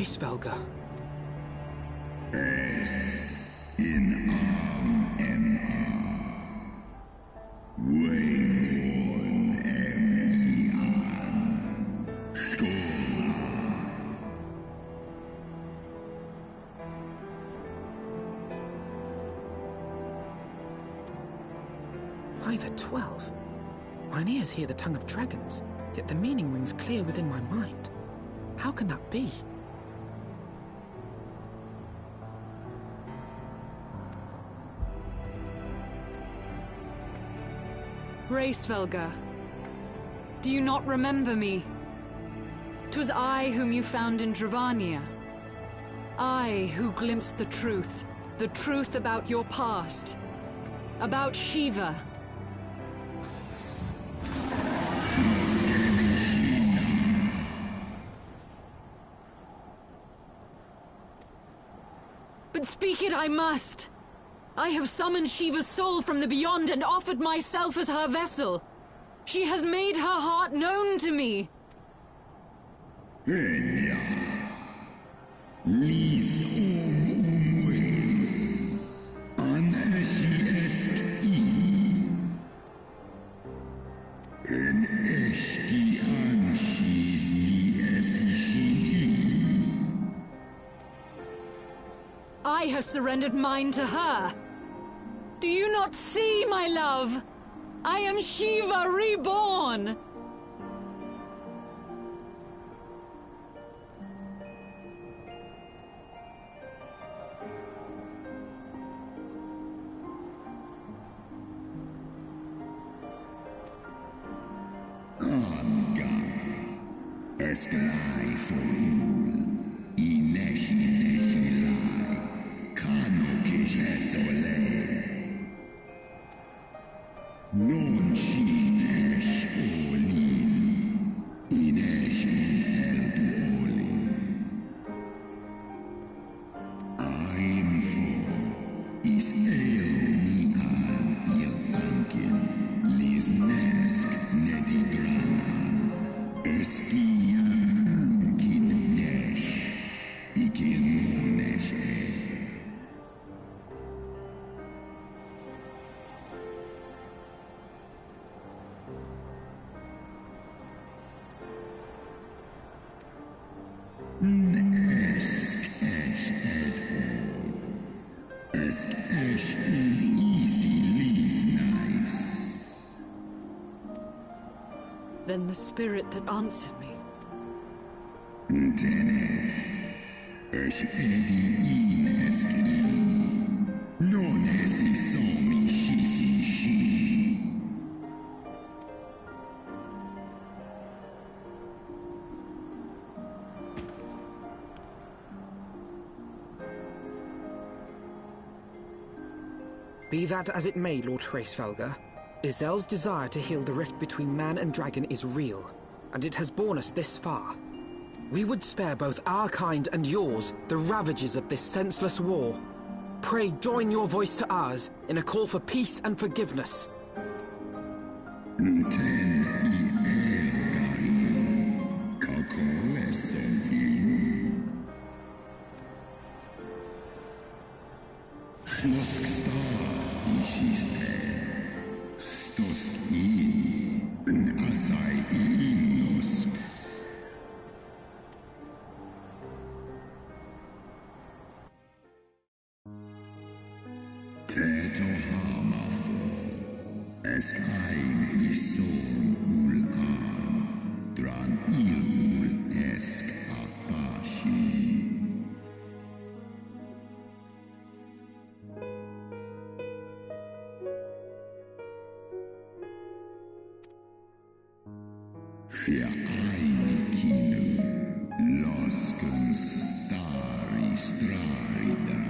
Svelga. S in Waymon Skål. By the 12. Mine ears hear the tongue of dragons, yet the meaning rings clear within my mind. How can that be? Svelga, do you not remember me? 'Twas I whom you found in Dravania. I who glimpsed the truth about your past, about Shiva. But speak it I must. I have summoned Shiva's soul from the beyond and offered myself as her vessel. She has made her heart known to me. Enya, lis umways, MSQ En eski anshis li I have surrendered mine to her. Do you not see, my love? I am Shiva reborn! Esklai forul, ineshilai, kanokish esolei. Non shin esh olin, inesh in eldu olin. I'm for is el mi an il ankin, lisnesk nedigranan, eskia ankin nesh, ikin monesh Esk esh ed all. Esk esh easy least nice. Then the spirit that answered me. Tenesh. Esh edi in esk non esi somi shisi shi. Be that as it may, Lord Svelga, Izel's desire to heal the rift between man and dragon is real, and it has borne us this far. We would spare both our kind and yours the ravages of this senseless war. Pray join your voice to ours in a call for peace and forgiveness. Ten I elgarin, kakolesen Slosk star ishiste, stosk in asai innosk. Teto hamafo, esk ein ison ul dran ul esk afashi. Für eine Kino, Losken stari straridan,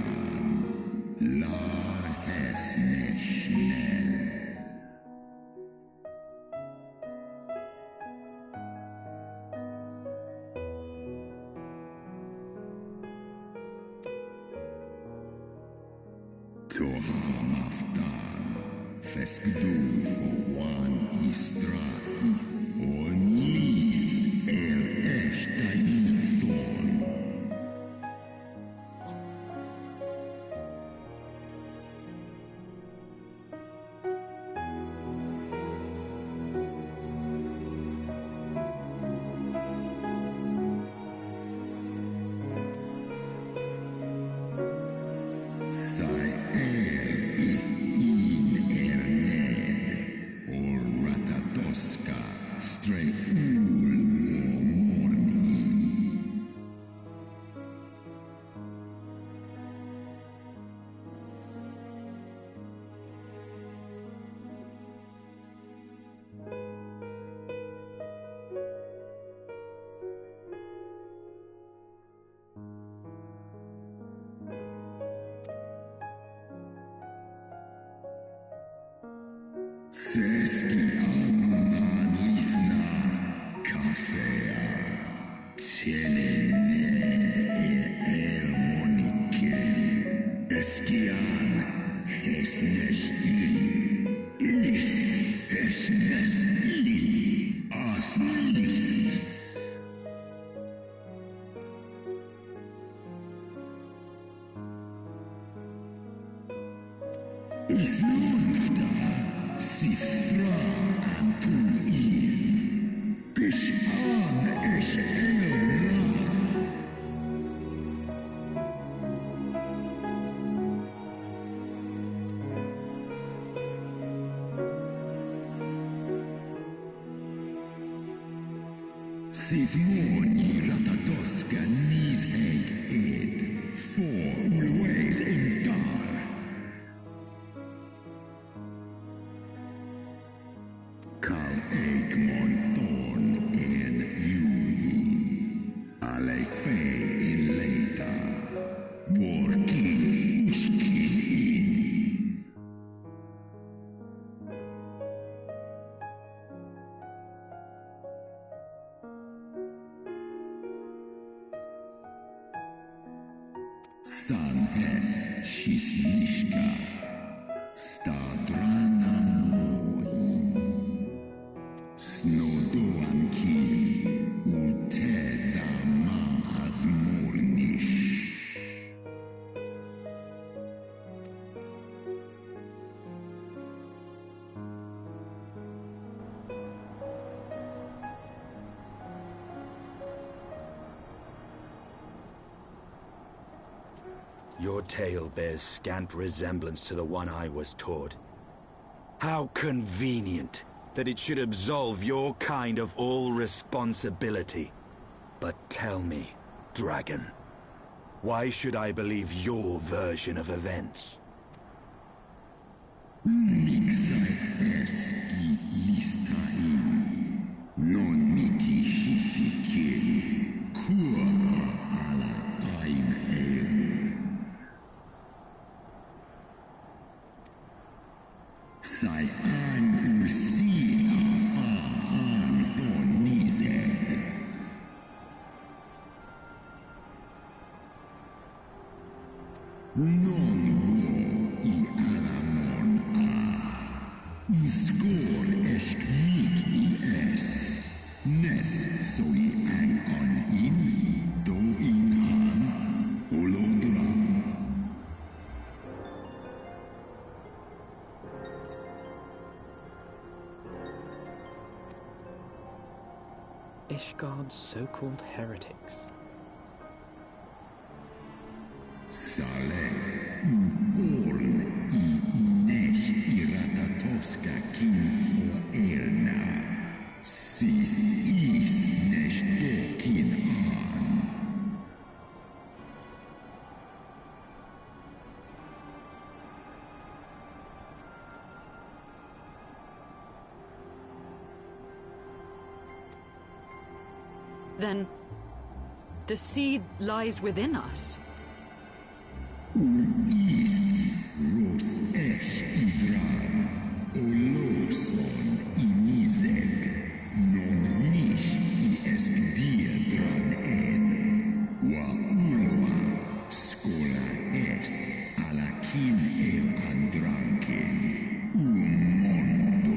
lar häsne schnell. Tohamaftan, feskdu foan istrasi, onis esta ithon. Sai if in ned, or ratatoska, stray ul morni. Seski annanisna kasea, tjenened elmoniken, eskian hesnes is hesnes aslist. Is lufta sithra antul tish an esh elra. Sithmoni ratatoska nisheg ed, for always engar. Kal Egmon Thorn en Jui, ale fe in leita, borkin uskin in. Sanhes shisnishka, stadrana moi. Snodoanki uteda maaz mornish. Your tale bears scant resemblance to the one I was taught. How convenient that it should absolve your kind of all responsibility. But tell me, Dragon, why should I believe your version of events? Mixai eski listain, non miki shisikin, kura ala aim el. Sai an usina fa an thornized. Non wo I alamon a. Skor esk mik I es. Nes so I an on in. Do in an. Olodra. Ishgard's so-called heretics. Sale, orn I nesh iratatoska kin for elna. Sith is nesh dokin an. Then, The seed lies within us. Is ros esh idran, oloson inizeg, non nish I esk diedran en, wa ulwa skola es alakin el andranken, mondo.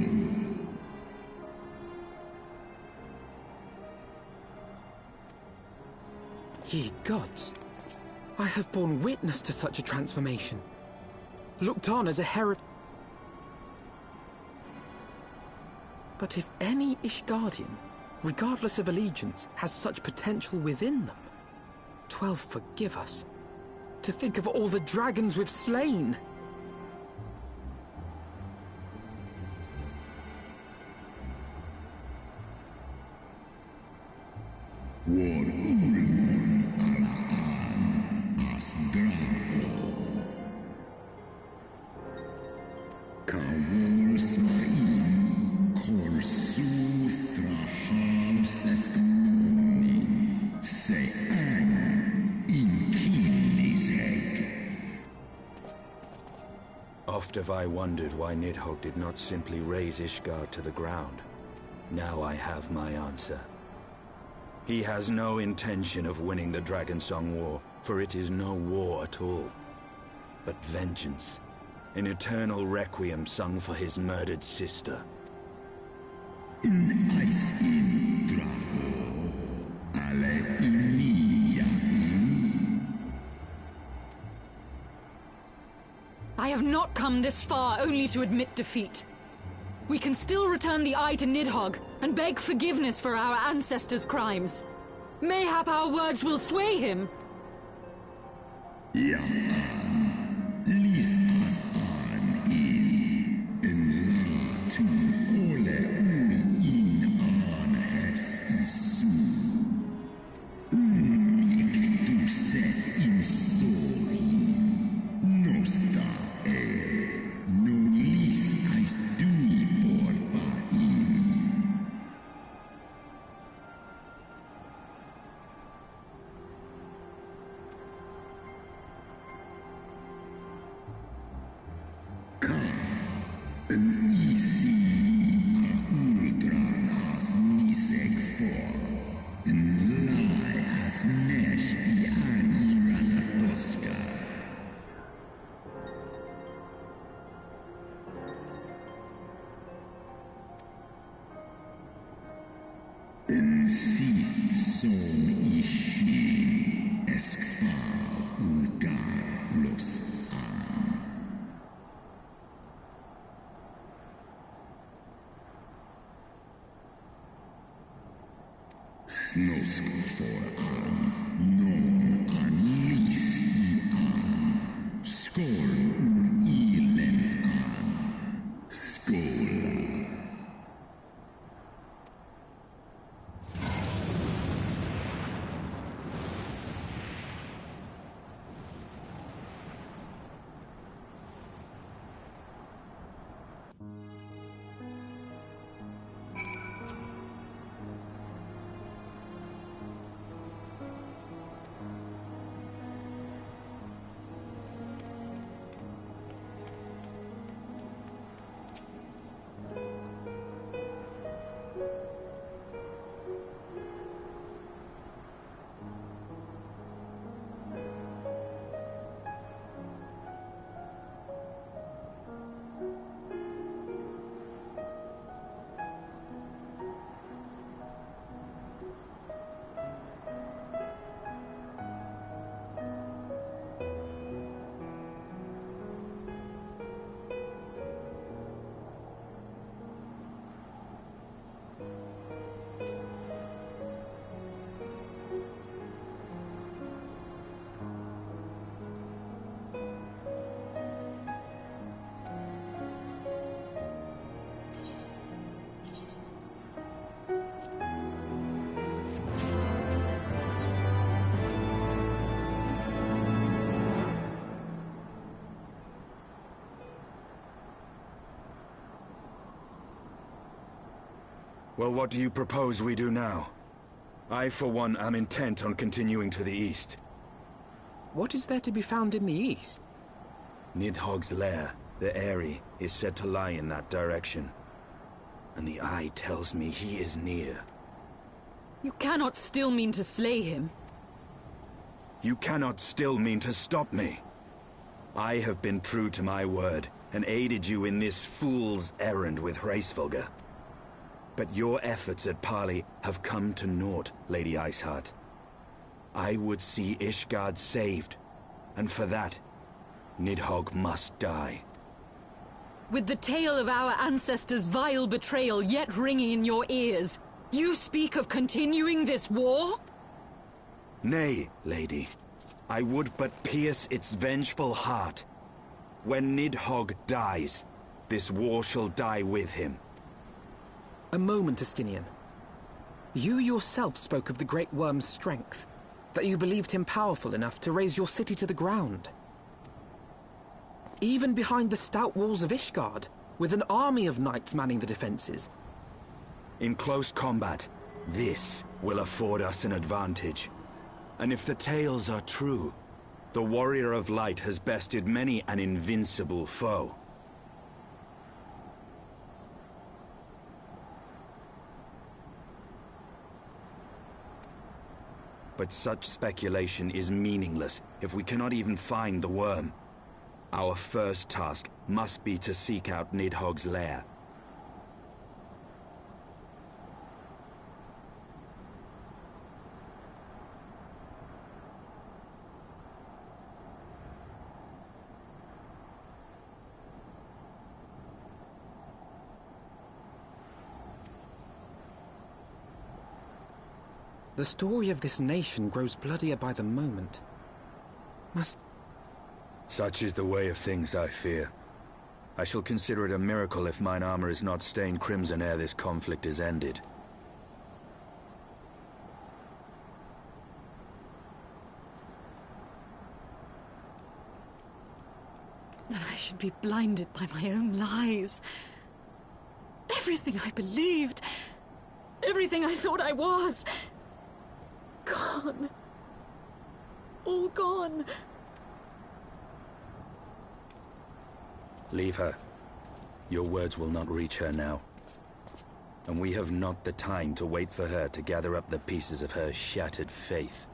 Ye gods, I have borne witness to such a transformation. Looked on as a herald. But if any Ishgardian, regardless of allegiance, has such potential within them, 12 forgive us. To think of all the dragons we've slain! War ulmon alaan as drao. Kawol smain korsu thrahal seskmoni se an inkinizeg. Oft have I wondered why Nidhogg did not simply raze Ishgard to the ground. Now I have my answer. He has no intention of winning the Dragonsong War, for it is no war at all, but vengeance, an eternal requiem sung for his murdered sister. In ice in drao, ale inia in. I have not come this far only to admit defeat. We can still return the eye to Nidhogg and beg forgiveness for our ancestors' crimes. Mayhap our words will sway him. Ja an, lis as an in la tu ole ul in an hers isu. Mik du set in sori, nosta no lis as dui for va in. Een isi a ultran as niseg for. Een lai as nesh I an iratatoska. Een sith son ishi eskfa ulgar los an. Snosk for an, non an lis I an. Skål I lens an. Skål. Well, what do you propose we do now? I, for one, am intent on continuing to the east. What is there to be found in the east? Nidhogg's lair, the Eyrie, is said to lie in that direction. And the eye tells me he is near. You cannot still mean to slay him. You cannot still mean to stop me. I have been true to my word, and aided you in this fool's errand with Hraesvelgr. But your efforts at parley have come to naught, Lady Iceheart. I would see Ishgard saved, and for that, Nidhogg must die. With the tale of our ancestors' vile betrayal yet ringing in your ears, you speak of continuing this war? Nay, lady. I would but pierce its vengeful heart. When Nidhogg dies, this war shall die with him. A moment, Estinian. You yourself spoke of the Great Worm's strength, that you believed him powerful enough to raise your city to the ground. Even behind the stout walls of Ishgard, with an army of knights manning the defenses. In close combat, this will afford us an advantage. And if the tales are true, the Warrior of Light has bested many an invincible foe. But such speculation is meaningless if we cannot even find the worm. Our first task must be to seek out Nidhogg's lair. The story of this nation grows bloodier by the moment. Such is the way of things, I fear. I shall consider it a miracle if mine armor is not stained crimson ere this conflict is ended. That I should be blinded by my own lies. Everything I believed, everything I thought I was, gone. All gone. Leave her. Your words will not reach her now. And we have not the time to wait for her to gather up the pieces of her shattered faith.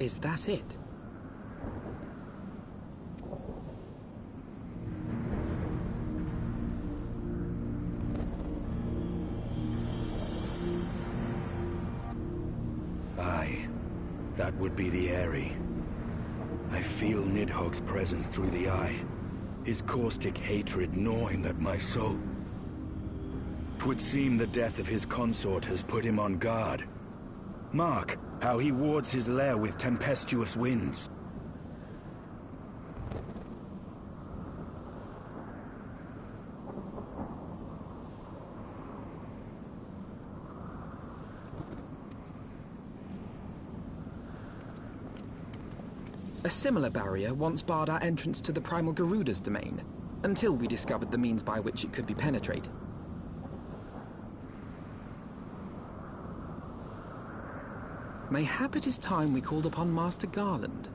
Is that it? Aye, that would be the Eyrie. I feel Nidhogg's presence through the eye, his caustic hatred gnawing at my soul. 'Twould seem the death of his consort has put him on guard. Mark how he wards his lair with tempestuous winds. A similar barrier once barred our entrance to the Primal Garuda's domain, until we discovered the means by which it could be penetrated. Mayhap it is time we called upon Master Garland.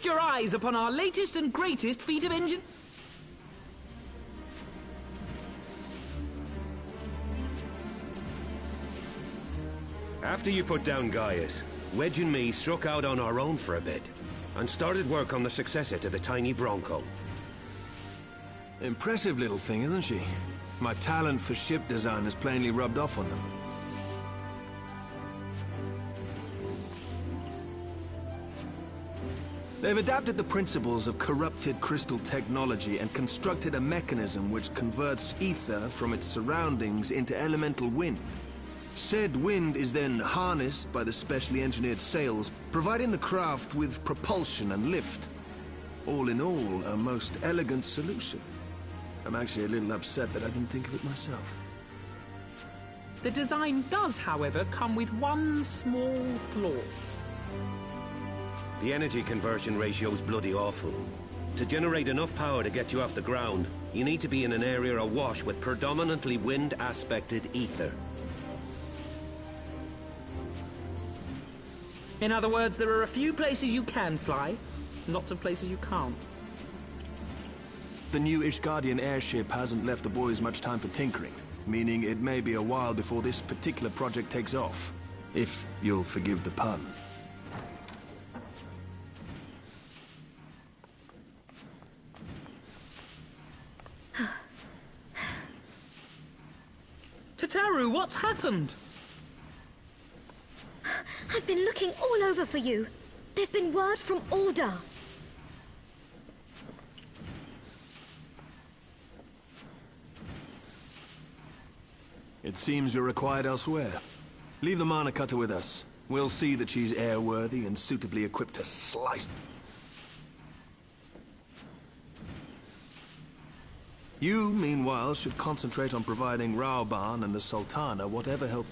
Feast your eyes upon our latest and greatest feat of engine... After you put down Gaius, Wedge and me struck out on our own for a bit, and started work on the successor to the tiny Bronco. Impressive little thing, isn't she? My talent for ship design has plainly rubbed off on them. They've adapted the principles of corrupted crystal technology and constructed a mechanism which converts ether from its surroundings into elemental wind. Said wind is then harnessed by the specially engineered sails, providing the craft with propulsion and lift. All in all, a most elegant solution. I'm actually a little upset that I didn't think of it myself. The design does, however, come with one small flaw. The energy conversion ratio's bloody awful. To generate enough power to get you off the ground, you need to be in an area awash with predominantly wind-aspected ether. In other words, there are a few places you can fly, lots of places you can't. The new Ishgardian airship hasn't left the boys much time for tinkering, meaning it may be a while before this particular project takes off. If you'll forgive the pun. Tataru, what's happened? I've been looking all over for you. There's been word from Alda. It seems you're required elsewhere. Leave the Mana Cutter with us. We'll see that she's airworthy and suitably equipped to slice. You, meanwhile, should concentrate on providing Raoban and the Sultana whatever help...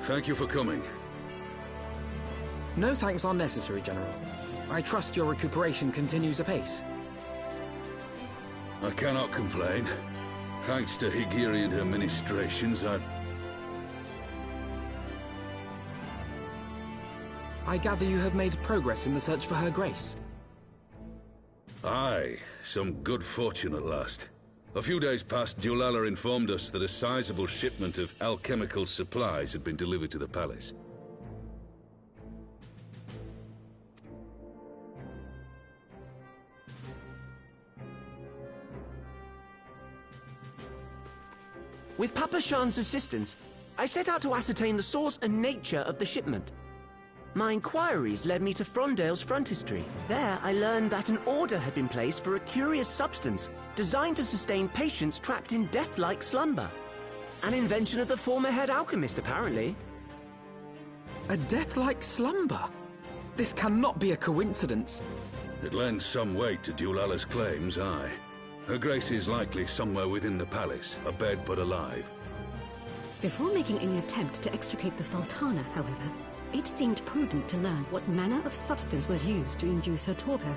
Thank you for coming. No thanks are necessary, General. I trust your recuperation continues apace. I cannot complain. Thanks to Higiri and her ministrations, I gather you have made progress in the search for Her Grace. Aye, some good fortune at last. A few days past, Dulala informed us that a sizable shipment of alchemical supplies had been delivered to the palace. With Papa Shan's assistance, I set out to ascertain the source and nature of the shipment. My inquiries led me to Frondale's frontistery. There, I learned that an order had been placed for a curious substance designed to sustain patients trapped in death-like slumber. An invention of the former head alchemist, apparently. A death-like slumber? This cannot be a coincidence. It lends some weight to Dulala's claims, aye. Her Grace is likely somewhere within the palace, abed but alive. Before making any attempt to extricate the Sultana, however, it seemed prudent to learn what manner of substance was used to induce her torpor.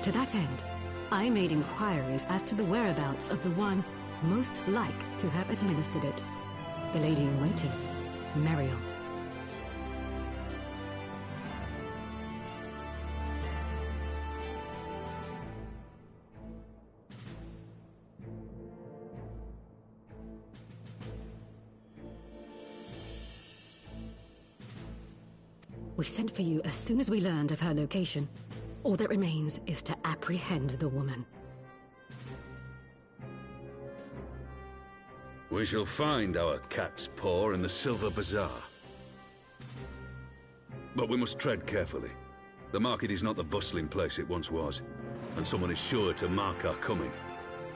To that end, I made inquiries as to the whereabouts of the one most like to have administered it. The lady-in-waiting, Meriel. We sent for you as soon as we learned of her location. All that remains is to apprehend the woman. We shall find our cat's paw in the Silver Bazaar. But we must tread carefully. The market is not the bustling place it once was, and someone is sure to mark our coming.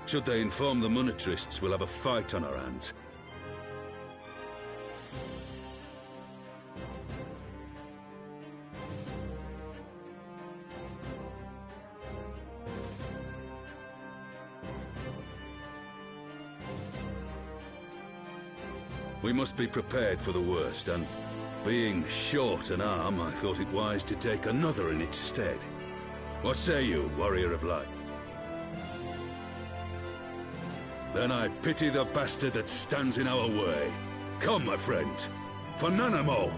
Should they inform the monetarists, we'll have a fight on our hands. We must be prepared for the worst, and being short an arm, I thought it wise to take another in its stead. What say you, warrior of light? Then I pity the bastard that stands in our way. Come, my friends, for Nanamo!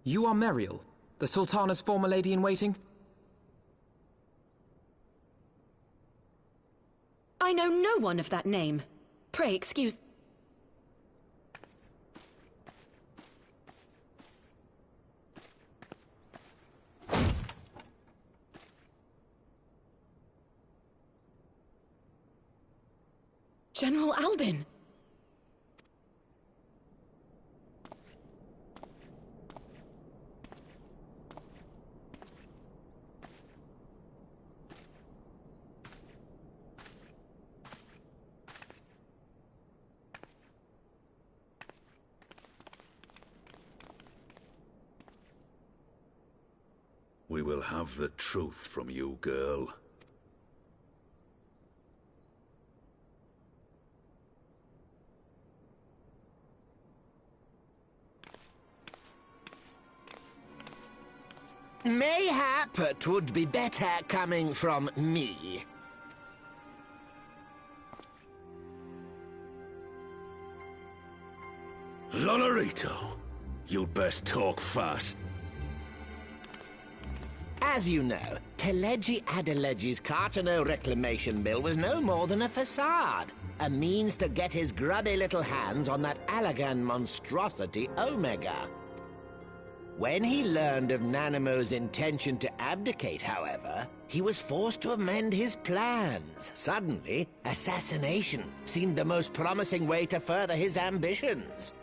You are Meriel, the Sultana's former lady-in-waiting? I know no one of that name. Pray excuse... General Alden! We will have the truth from you, girl. Mayhap it would be better coming from me. Lonorito, you'd best talk fast. As you know, Teleji Adeleji's Cartano reclamation bill was no more than a facade, a means to get his grubby little hands on that Allagan monstrosity Omega. When he learned of Nanamo's intention to abdicate, however, he was forced to amend his plans. Suddenly, assassination seemed the most promising way to further his ambitions.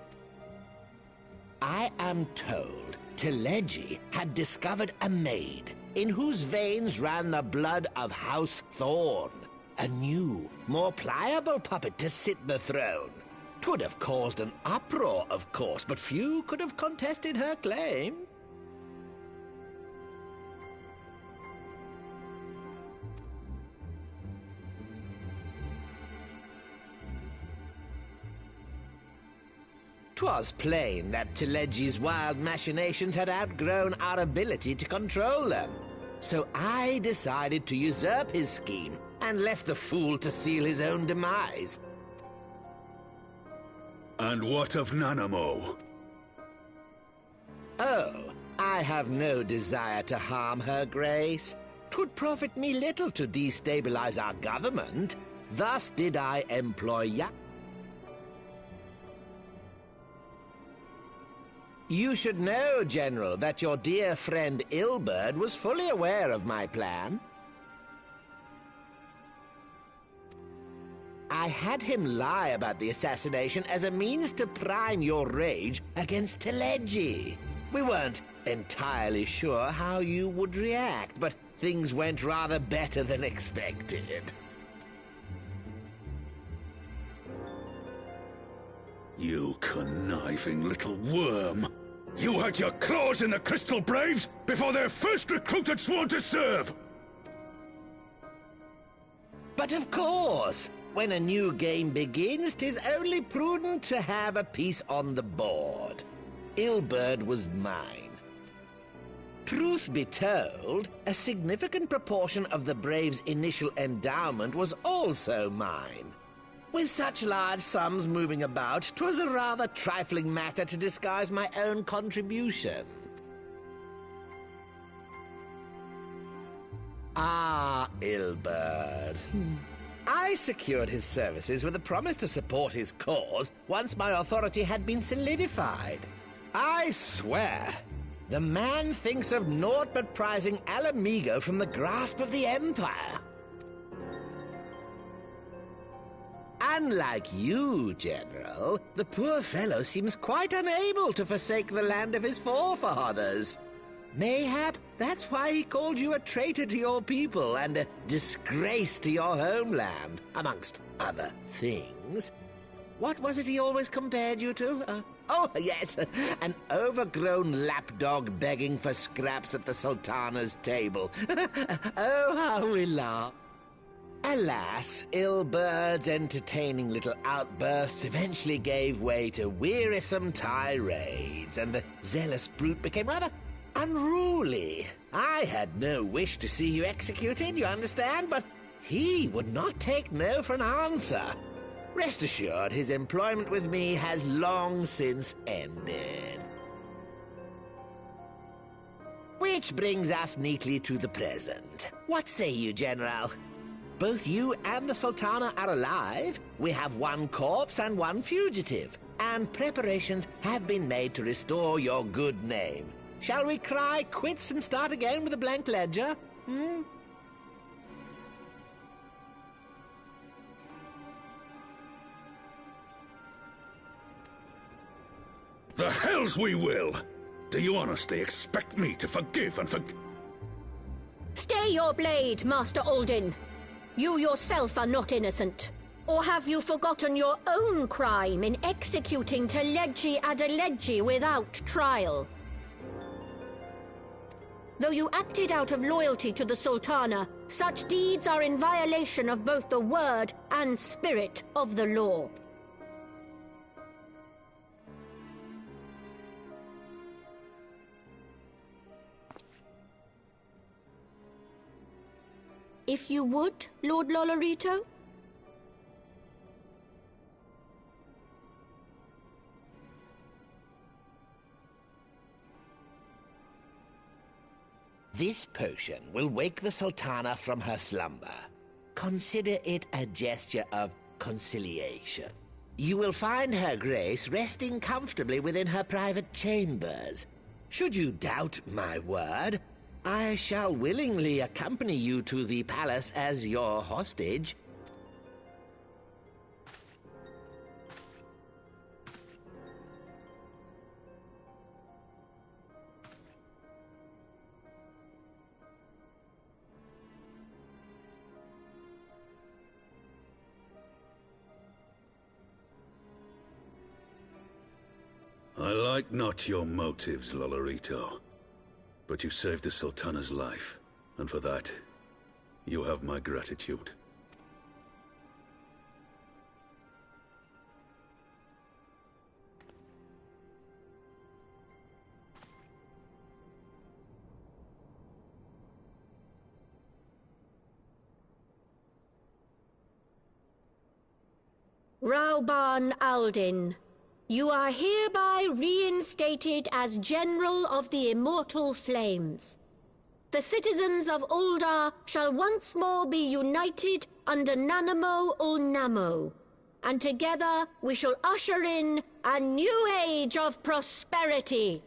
I am told Teleji had discovered a maid in whose veins ran the blood of House Thorn, a new, more pliable puppet to sit the throne. 'Twould have caused an uproar, of course, but few could have contested her claim. "'Twas plain that Teleji's wild machinations had outgrown our ability to control them. So I decided to usurp his scheme and left the fool to seal his own demise. And what of Nanamo? Oh, I have no desire to harm her grace. 'Twould profit me little to destabilize our government. Thus did I employ You should know, General, that your dear friend Ilberd was fully aware of my plan. I had him lie about the assassination as a means to prime your rage against Teleji. We weren't entirely sure how you would react, but things went rather better than expected. You conniving little worm! You had your claws in the Crystal Braves before their first recruit had sworn to serve! But of course, when a new game begins, 'tis only prudent to have a piece on the board. Ilberd was mine. Truth be told, a significant proportion of the Braves' initial endowment was also mine. With such large sums moving about, 'twas a rather trifling matter to disguise my own contribution. Ah, Ilberd. I secured his services with a promise to support his cause once my authority had been solidified. I swear, the man thinks of naught but prizing Alamigo from the grasp of the Empire. Unlike you, General, the poor fellow seems quite unable to forsake the land of his forefathers. Mayhap that's why he called you a traitor to your people and a disgrace to your homeland, amongst other things. What was it he always compared you to? Oh, yes, an overgrown lapdog begging for scraps at the Sultana's table. Oh, how we laugh. Alas, Ilberd's entertaining little outbursts eventually gave way to wearisome tirades, and the zealous brute became rather unruly. I had no wish to see you executed, you understand, but he would not take no for an answer. Rest assured, his employment with me has long since ended. Which brings us neatly to the present. What say you, General? Both you and the Sultana are alive. We have one corpse and one fugitive. And preparations have been made to restore your good name. Shall we cry quits and start again with a blank ledger? The hells we will! Do you honestly expect me to forgive and Stay your blade, Master Alden. You yourself are not innocent. Or have you forgotten your own crime in executing Teledji Adeledji without trial? Though you acted out of loyalty to the Sultana, such deeds are in violation of both the word and spirit of the law. If you would, Lord Lolorito? This potion will wake the Sultana from her slumber. Consider it a gesture of conciliation. You will find Her Grace resting comfortably within her private chambers. Should you doubt my word, I shall willingly accompany you to the palace as your hostage. I like not your motives, Lolorito. But you saved the Sultana's life, and for that, you have my gratitude. Rauban Aldin, you are hereby reinstated as General of the Immortal Flames. The citizens of Ul'dah shall once more be united under Nanamo Ul'Namo, and together we shall usher in a new age of prosperity.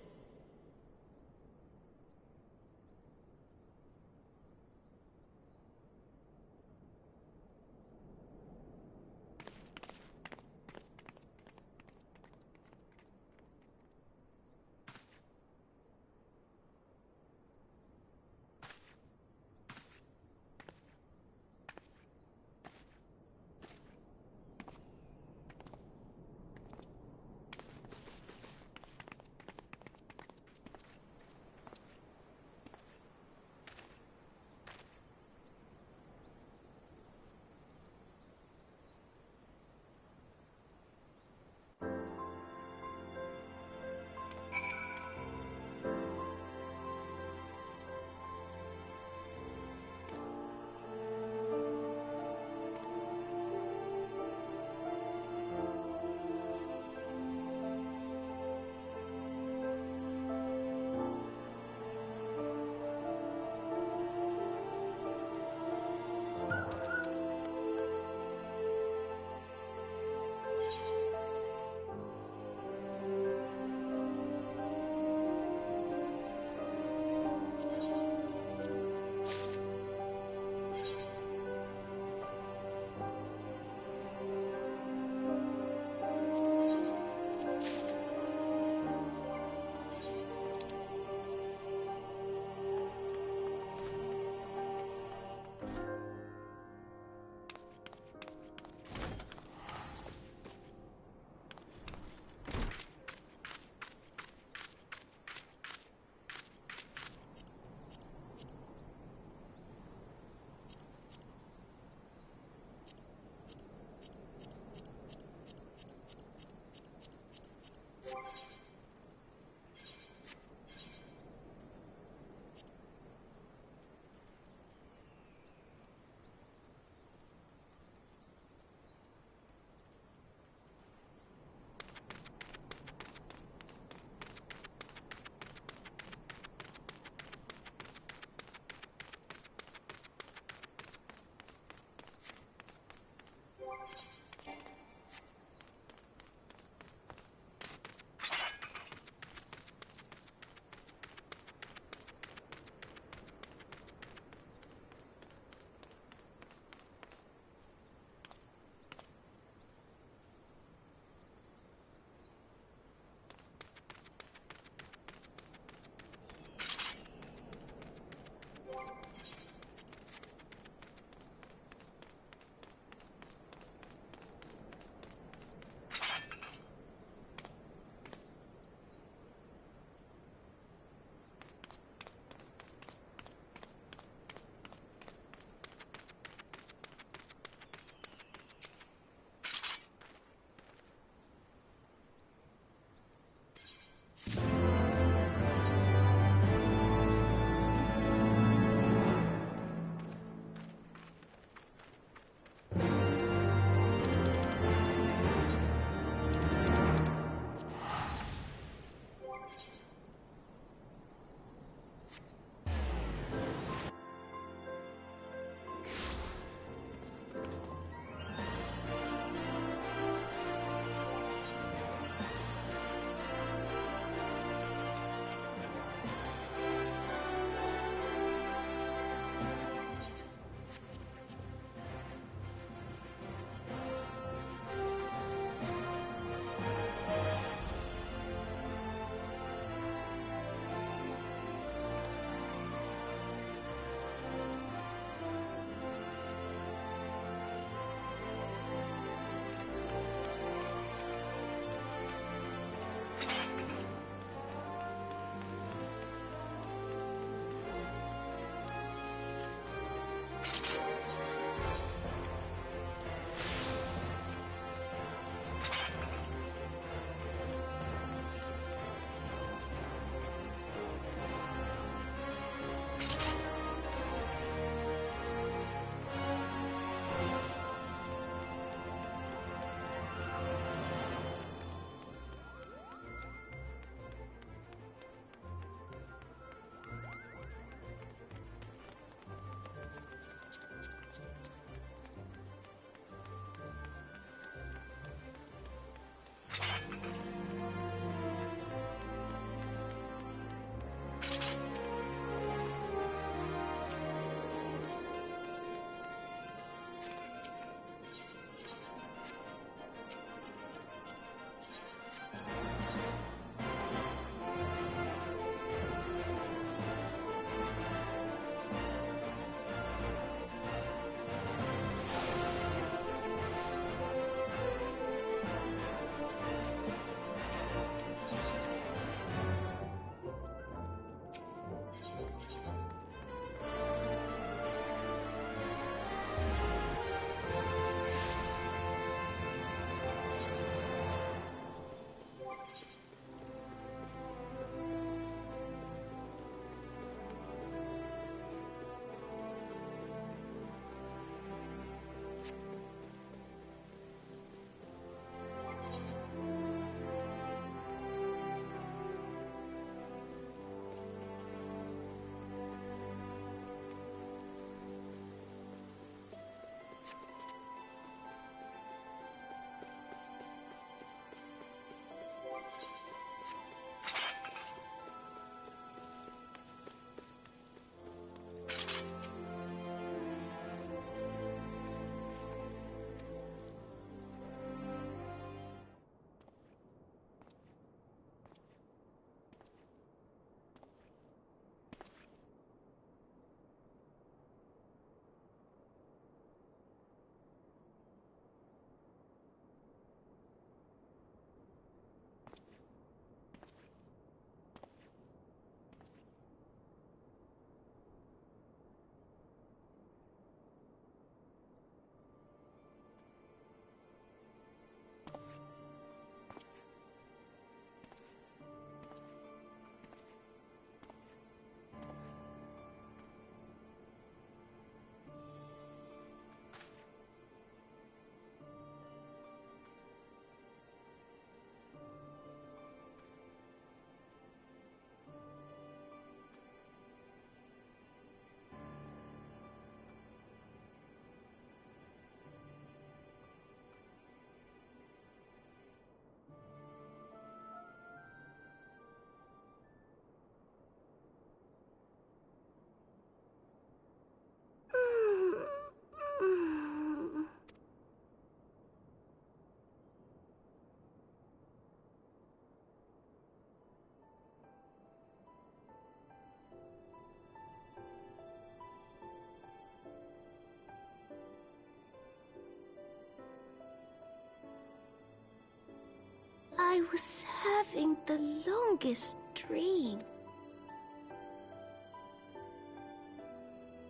I was having the longest dream.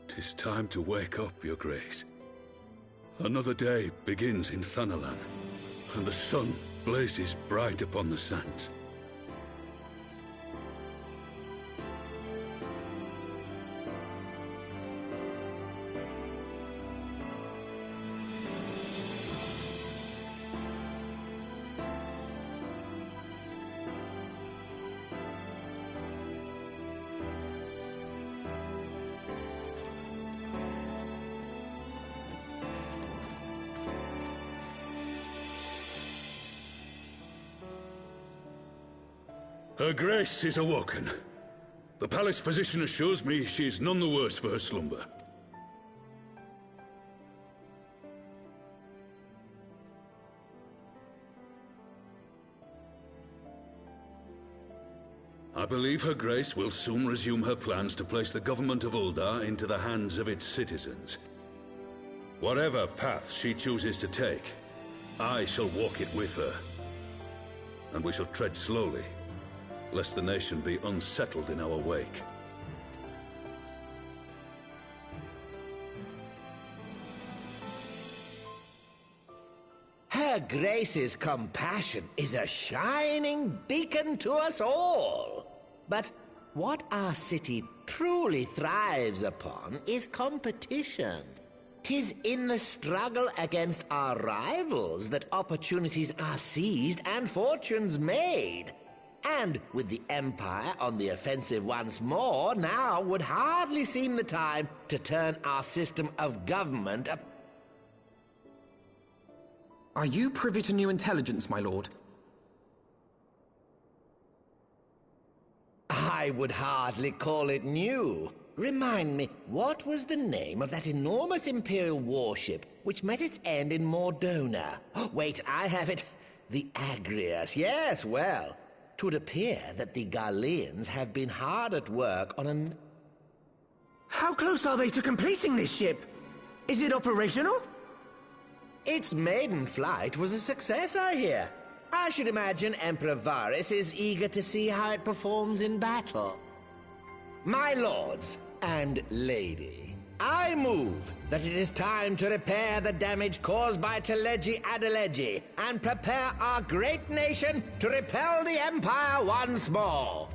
'Tis time to wake up, Your Grace. Another day begins in Thanalan, and the sun blazes bright upon the sands. Her Grace is awoken. The palace physician assures me she is none the worse for her slumber. I believe Her Grace will soon resume her plans to place the government of Uldar into the hands of its citizens. Whatever path she chooses to take, I shall walk it with her. And we shall tread slowly, lest the nation be unsettled in our wake. Her Grace's compassion is a shining beacon to us all. But what our city truly thrives upon is competition. 'Tis in the struggle against our rivals that opportunities are seized and fortunes made. And with the Empire on the offensive once more, now would hardly seem the time to turn our system of government up. Are you privy to new intelligence, my lord? I would hardly call it new. Remind me, what was the name of that enormous Imperial warship which met its end in Mordona? Oh, wait, I have it. The Agrius, yes, well. 'Twould appear that the Garleans have been hard at work on an... How close are they to completing this ship? Is it operational? Its maiden flight was a success, I hear. I should imagine Emperor Varys is eager to see how it performs in battle. My lords and lady, I move that it is time to repair the damage caused by Teleji Adeleji and prepare our great nation to repel the Empire once more.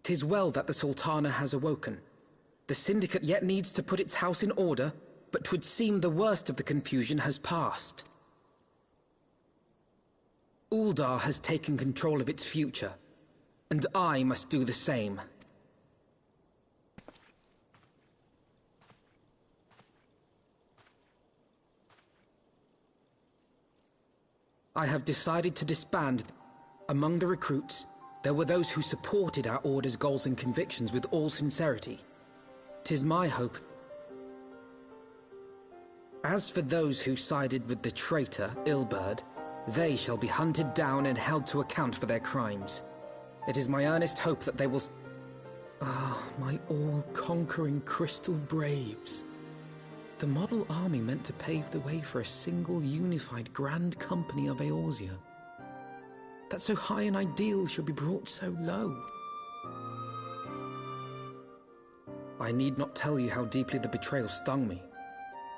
"'Tis well that the Sultana has awoken. The Syndicate yet needs to put its house in order, but 'twould seem the worst of the confusion has passed. Uldar has taken control of its future, and I must do the same. I have decided to disband. Among the recruits, there were those who supported our Order's goals and convictions with all sincerity. 'Tis my hope. As for those who sided with the traitor, Ilberd, they shall be hunted down and held to account for their crimes. It is my earnest hope that they will... my all-conquering Crystal Braves. The model army meant to pave the way for a single unified Grand Company of Eorzea. That so high an ideal should be brought so low. I need not tell you how deeply the betrayal stung me,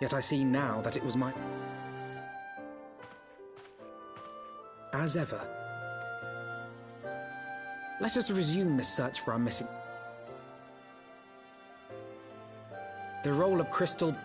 yet I see now that it was my... As ever, let us resume the search for our missing... The role of Crystal...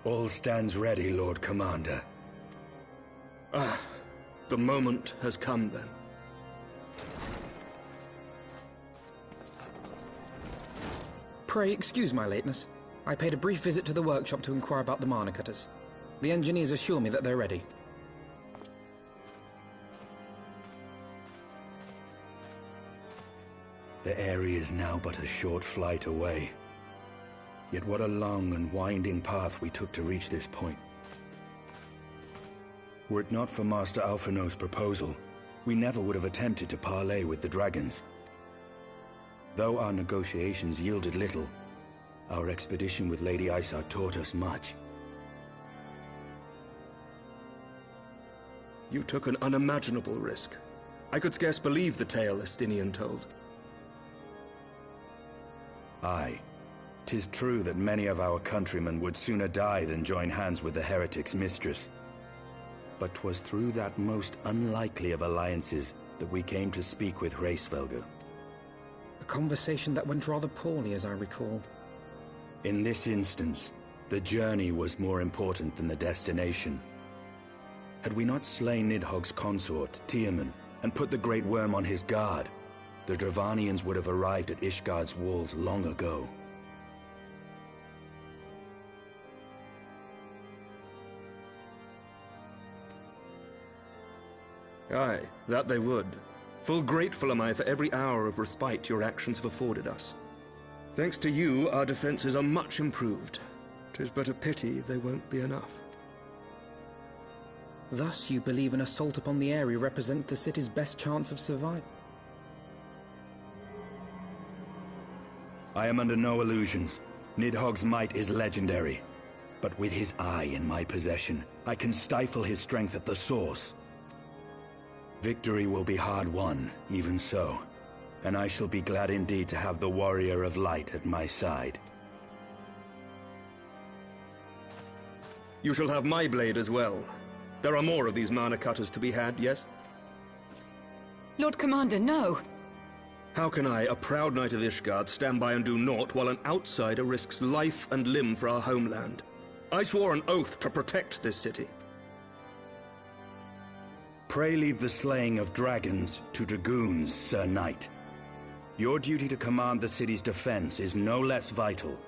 All stands ready, Lord Commander. Ah, the moment has come then. Pray excuse my lateness. I paid a brief visit to the workshop to inquire about the mana cutters. The engineers assure me that they're ready. The area is now but a short flight away. Yet what a long and winding path we took to reach this point. Were it not for Master Alphino's proposal, we never would have attempted to parley with the dragons. Though our negotiations yielded little, our expedition with Lady Isar taught us much. You took an unimaginable risk. I could scarce believe the tale Estinian told. Aye. 'Tis true that many of our countrymen would sooner die than join hands with the heretic's mistress. But 'twas through that most unlikely of alliances that we came to speak with Hraesvelgr. A conversation that went rather poorly, as I recall. In this instance, the journey was more important than the destination. Had we not slain Nidhogg's consort, Tiaman, and put the Great Worm on his guard, the Dravanians would have arrived at Ishgard's walls long ago. Aye, that they would. Full grateful am I for every hour of respite your actions have afforded us. Thanks to you, our defenses are much improved. 'Tis but a pity they won't be enough. Thus, you believe an assault upon the area represents the city's best chance of survival? I am under no illusions. Nidhogg's might is legendary. But with his eye in my possession, I can stifle his strength at the source. Victory will be hard won, even so. And I shall be glad indeed to have the Warrior of Light at my side. You shall have my blade as well. There are more of these mana cutters to be had, yes? Lord Commander, no! How can I, a proud knight of Ishgard, stand by and do naught while an outsider risks life and limb for our homeland? I swore an oath to protect this city. Pray leave the slaying of dragons to dragoons, Sir Knight. Your duty to command the city's defense is no less vital.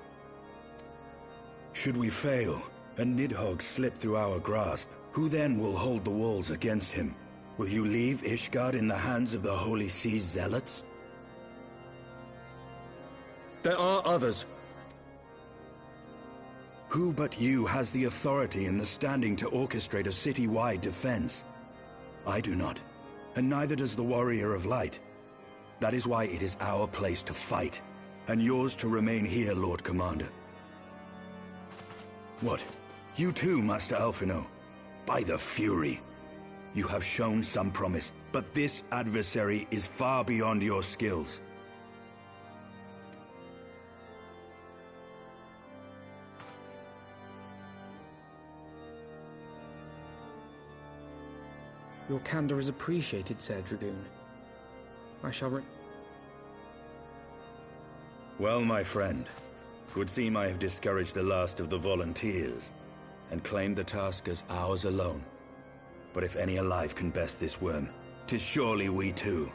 Should we fail, and Nidhogg slip through our grasp, who then will hold the walls against him? Will you leave Ishgard in the hands of the Holy Sea's zealots? There are others. Who but you has the authority and the standing to orchestrate a city-wide defense? I do not, and neither does the Warrior of Light. That is why it is our place to fight, and yours to remain here, Lord Commander. What? You too, Master Alphino? By the Fury! You have shown some promise, but this adversary is far beyond your skills. Your candor is appreciated, Sir Dragoon. I shall Well, my friend, 'twould seem I have discouraged the last of the volunteers, and claimed the task as ours alone. But if any alive can best this worm, 'tis surely we too.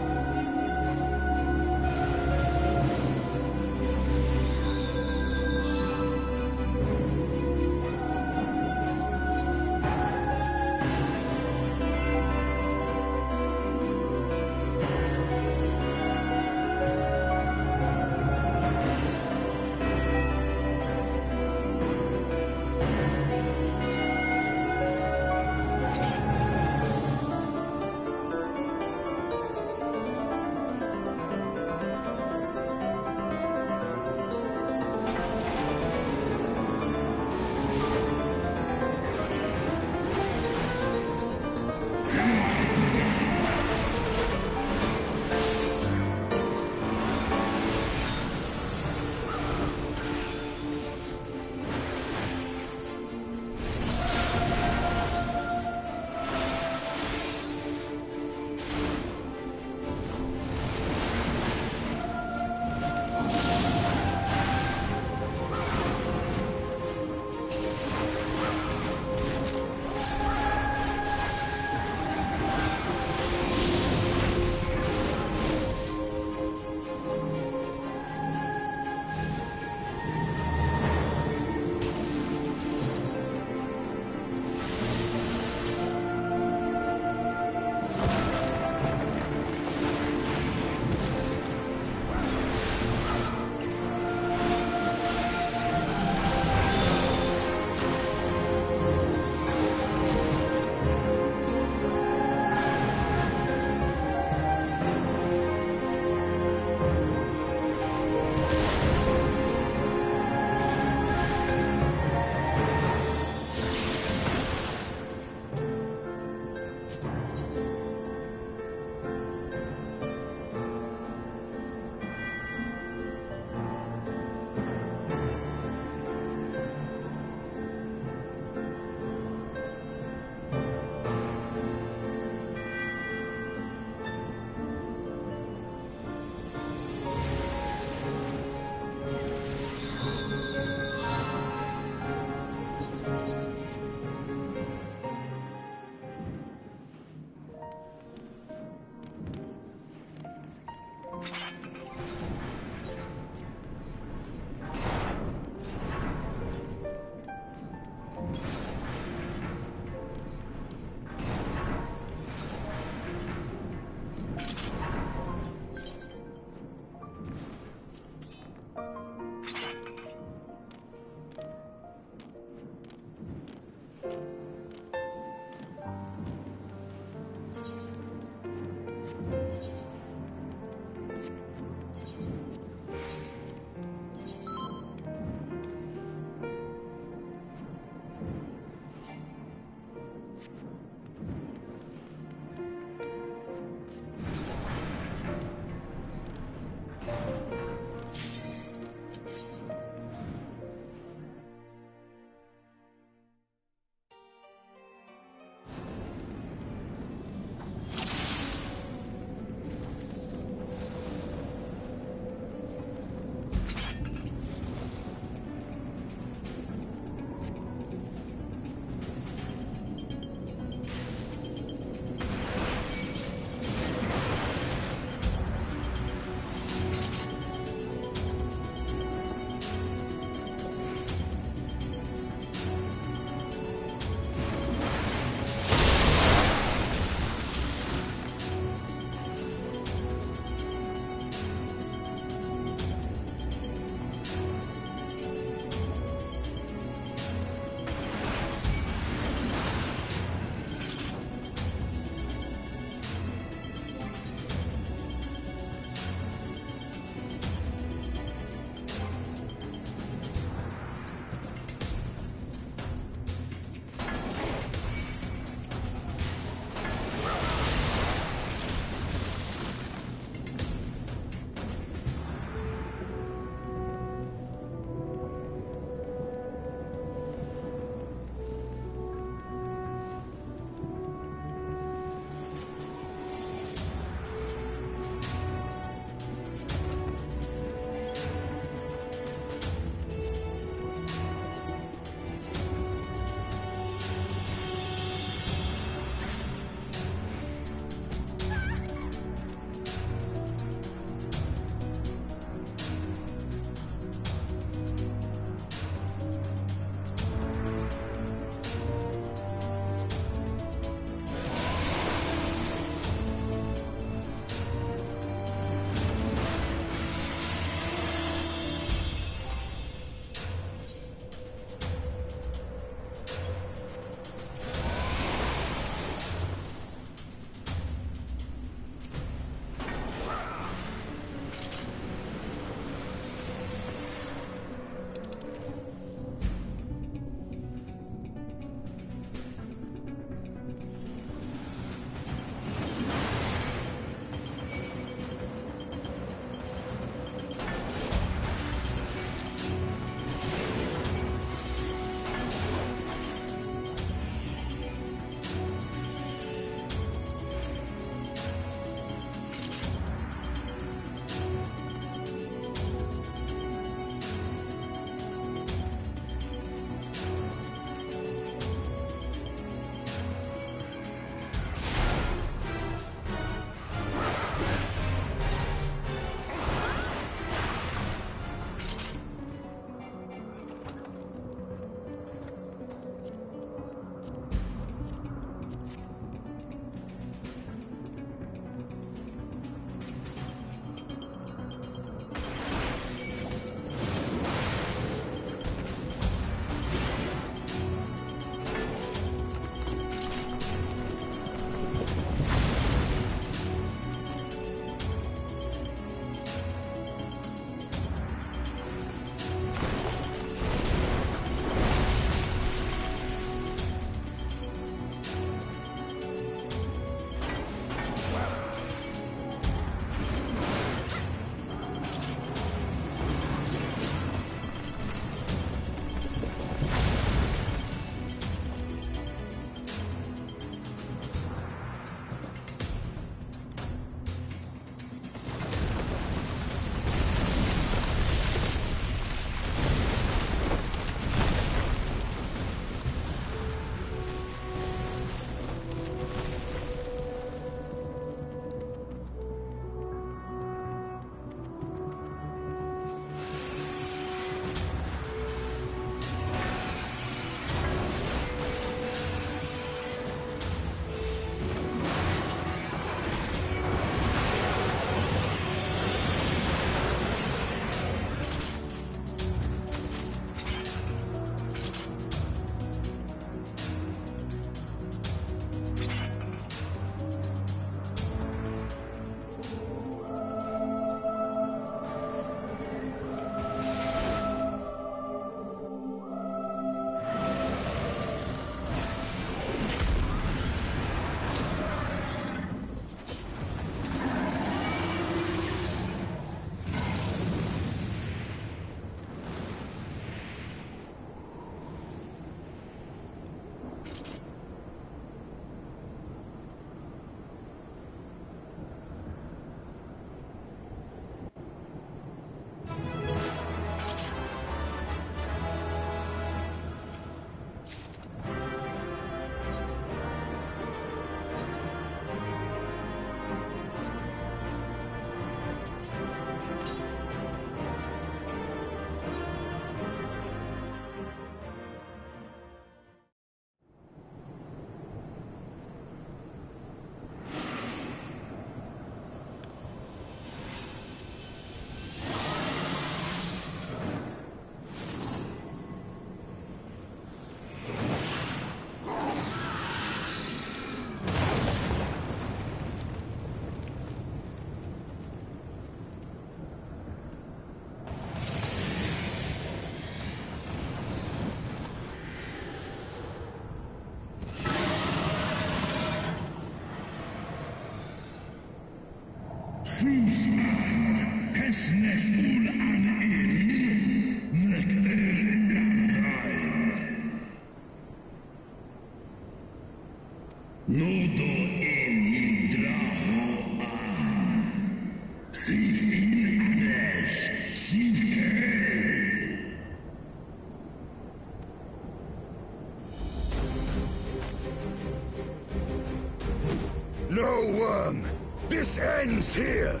No, worm! This ends here!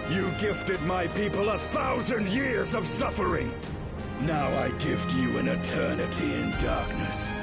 You gifted my people 1,000 years of suffering. Now I gift you an eternity in darkness.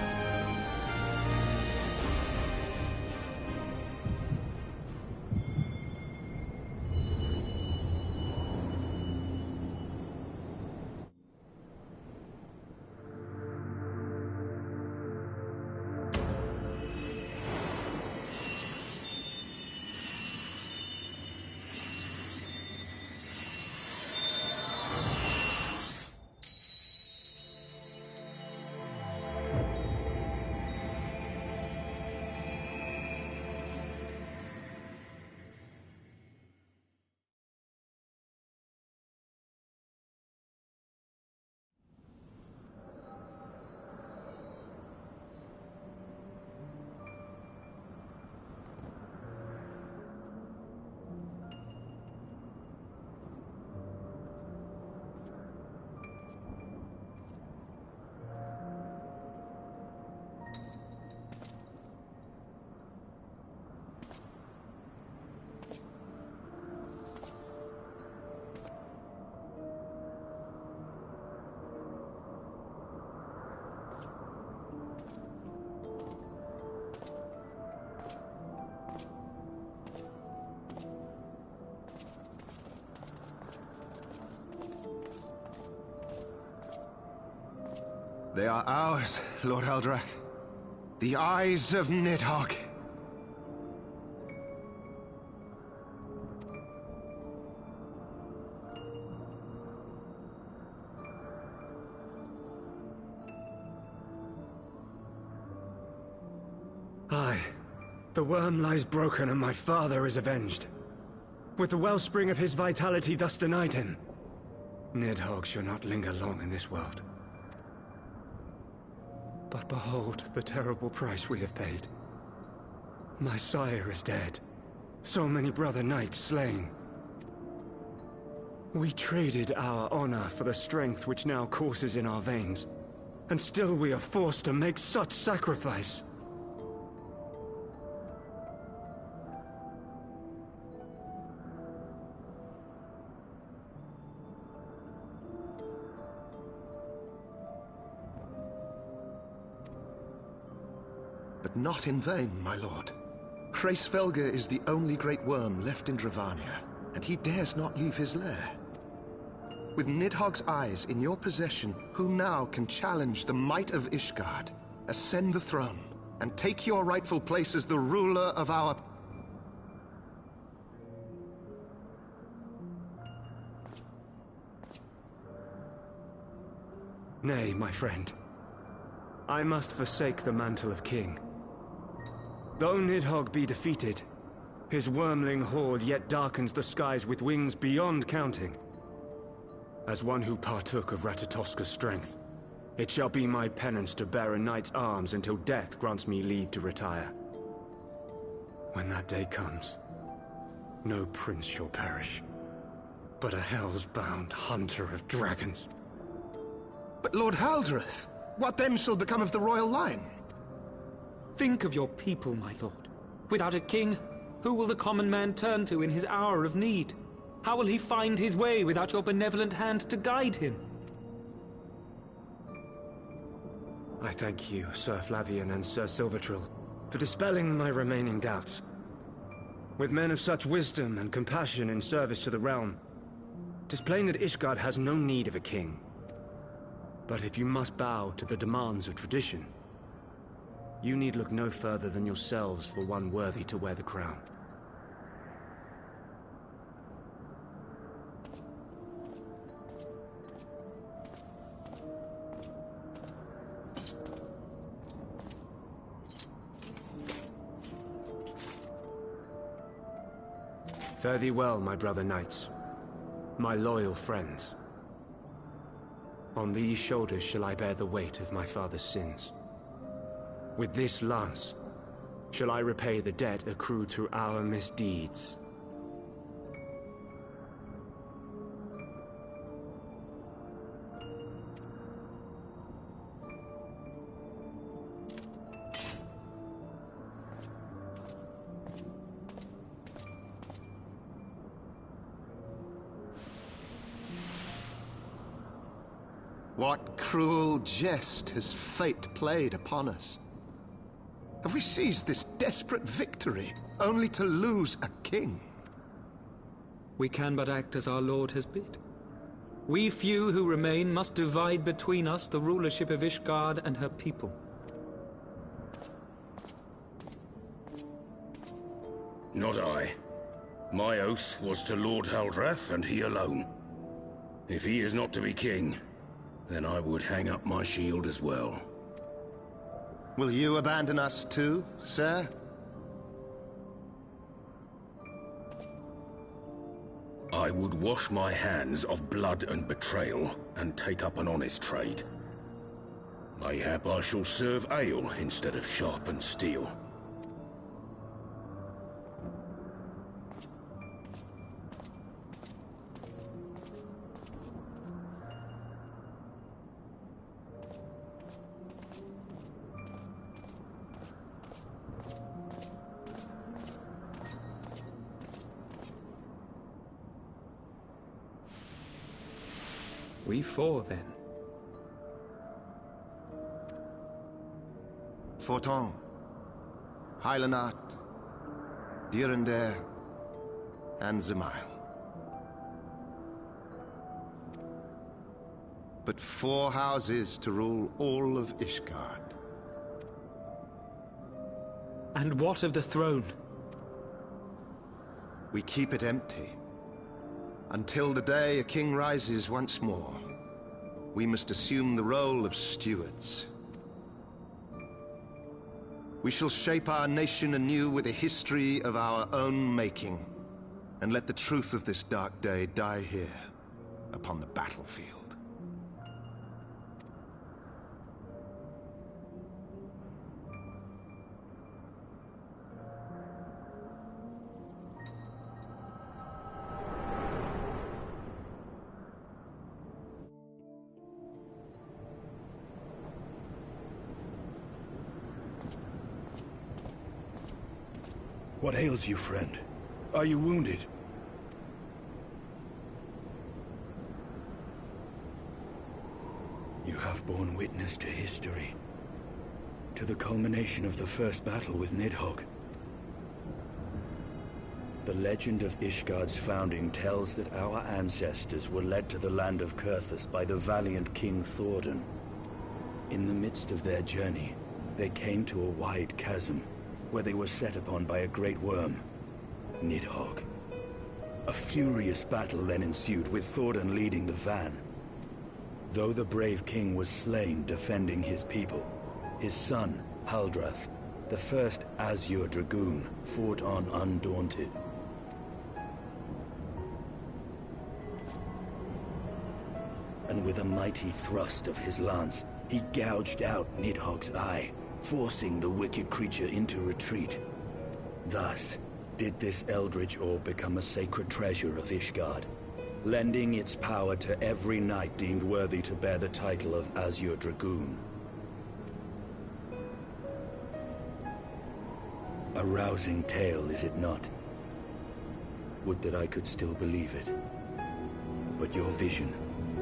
They are ours, Lord Eldrath. The eyes of Nidhogg. Aye. The worm lies broken and my father is avenged. With the wellspring of his vitality thus denied him, Nidhogg shall not linger long in this world. But behold the terrible price we have paid. My sire is dead. So many brother knights slain. We traded our honor for the strength which now courses in our veins. And still we are forced to make such sacrifice. But not in vain, my lord. Hraesvelgr is the only great worm left in Dravania, and he dares not leave his lair. With Nidhogg's eyes in your possession, who now can challenge the might of Ishgard, ascend the throne, and take your rightful place as the ruler of our... Nay, my friend. I must forsake the mantle of king. Though Nidhogg be defeated, His wormling horde yet darkens the skies with wings beyond counting. As one who partook of Ratatoska's strength, it shall be my penance to bear a knight's arms until death grants me leave to retire. When that day comes, no prince shall perish, but a hell's-bound hunter of dragons. But Lord Haldreth, what then shall become of the royal line? Think of your people, my lord. Without a king, who will the common man turn to in his hour of need? How will he find his way without your benevolent hand to guide him? I thank you, Sir Flavian and Sir Silvertrill, for dispelling my remaining doubts. With men of such wisdom and compassion in service to the realm, 'tis plain that Ishgard has no need of a king. But if you must bow to the demands of tradition, you need look no further than yourselves for one worthy to wear the crown. Fare thee well, my brother knights, my loyal friends. On these shoulders shall I bear the weight of my father's sins. With this lance shall I repay the debt accrued through our misdeeds. What cruel jest has fate played upon us? Have we seized this desperate victory only to lose a king? We can but act as our lord has bid. We few who remain must divide between us the rulership of Ishgard and her people. Not I. My oath was to Lord Haldreth, and he alone. If he is not to be king, then I would hang up my shield as well. Will you abandon us too, sir? I would wash my hands of blood and betrayal, and take up an honest trade. Mayhap I shall serve ale instead of sharpened steel. We four, then. Forton, Hylanat, Durander, and Zemail. But 4 houses to rule all of Ishgard. And what of the throne? We keep it empty. Until the day a king rises once more, we must assume the role of stewards. We shall shape our nation anew with a history of our own making, and let the truth of this dark day die here, upon the battlefield. What ails you, friend? Are you wounded? You have borne witness to history. To the culmination of the first battle with Nidhogg. The legend of Ishgard's founding tells that our ancestors were led to the land of Kurthus by the valiant King Thordan. In the midst of their journey, they came to a wide chasm, where they were set upon by a great worm, Nidhogg. A furious battle then ensued, with Thordan leading the van. Though the brave king was slain defending his people, his son, Haldreth, The first Azure Dragoon fought on undaunted. And with a mighty thrust of his lance, he gouged out Nidhogg's eye, forcing the wicked creature into retreat. Thus, did this eldritch orb become a sacred treasure of Ishgard, lending its power to every knight deemed worthy to bear the title of Azure Dragoon. A rousing tale, is it not? Would that I could still believe it. But your vision,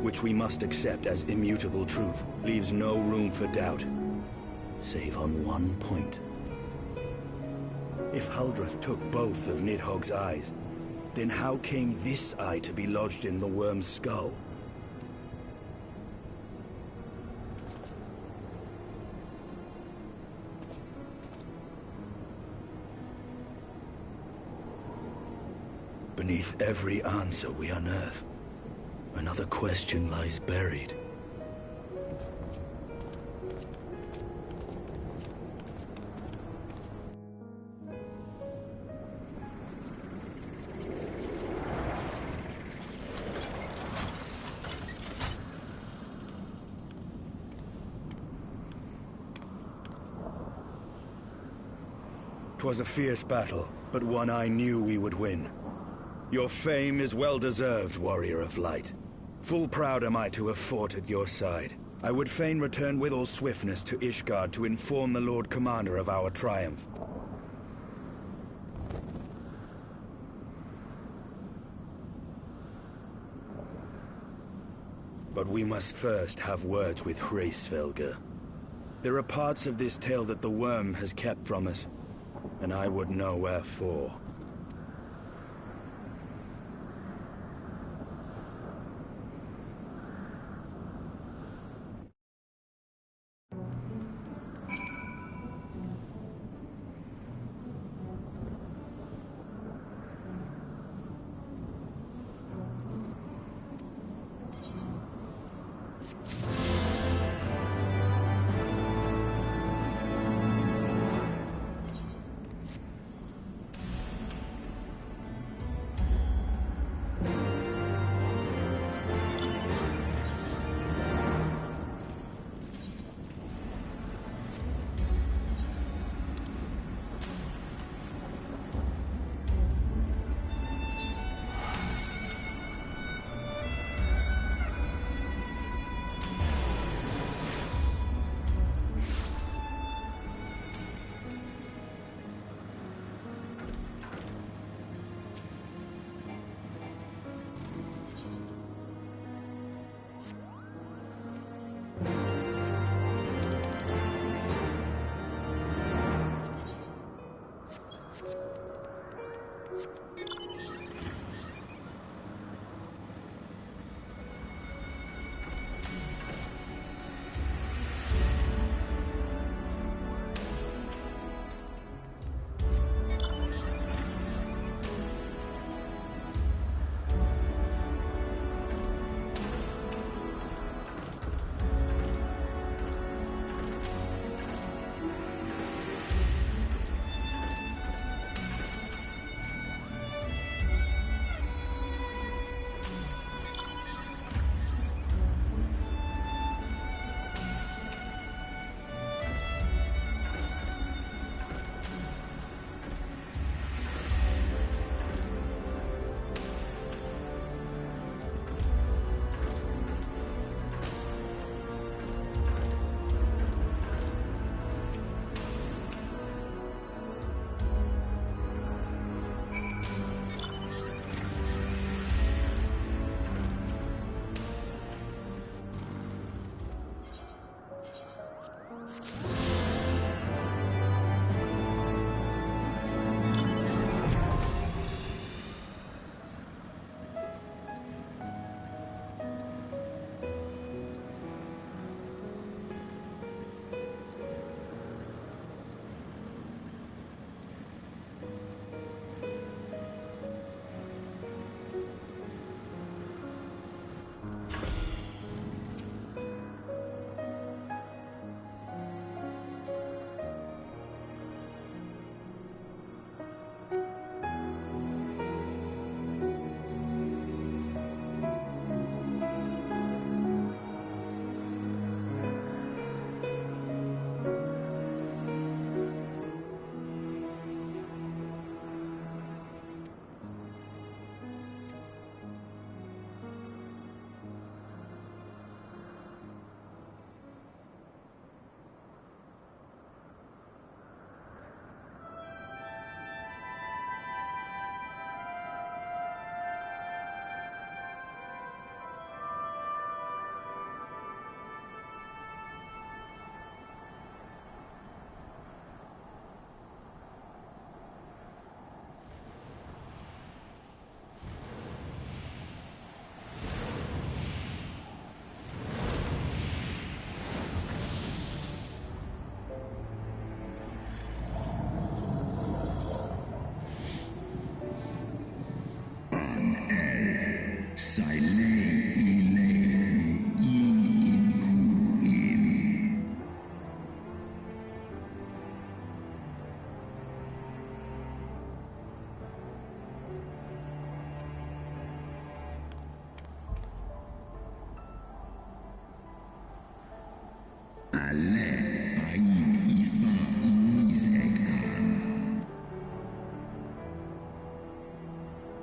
which we must accept as immutable truth, leaves no room for doubt, save on one point. If Huldreth took both of Nidhogg's eyes, then how came this eye to be lodged in the worm's skull? Beneath every answer we unearth, another question lies buried. 'Twas a fierce battle, but one I knew we would win. Your fame is well-deserved, warrior of light. Full proud am I to have fought at your side. I would fain return with all swiftness to Ishgard to inform the Lord Commander of our triumph. But we must first have words with Hraesvelgr. There are parts of this tale that the worm has kept from us, and I would know wherefore.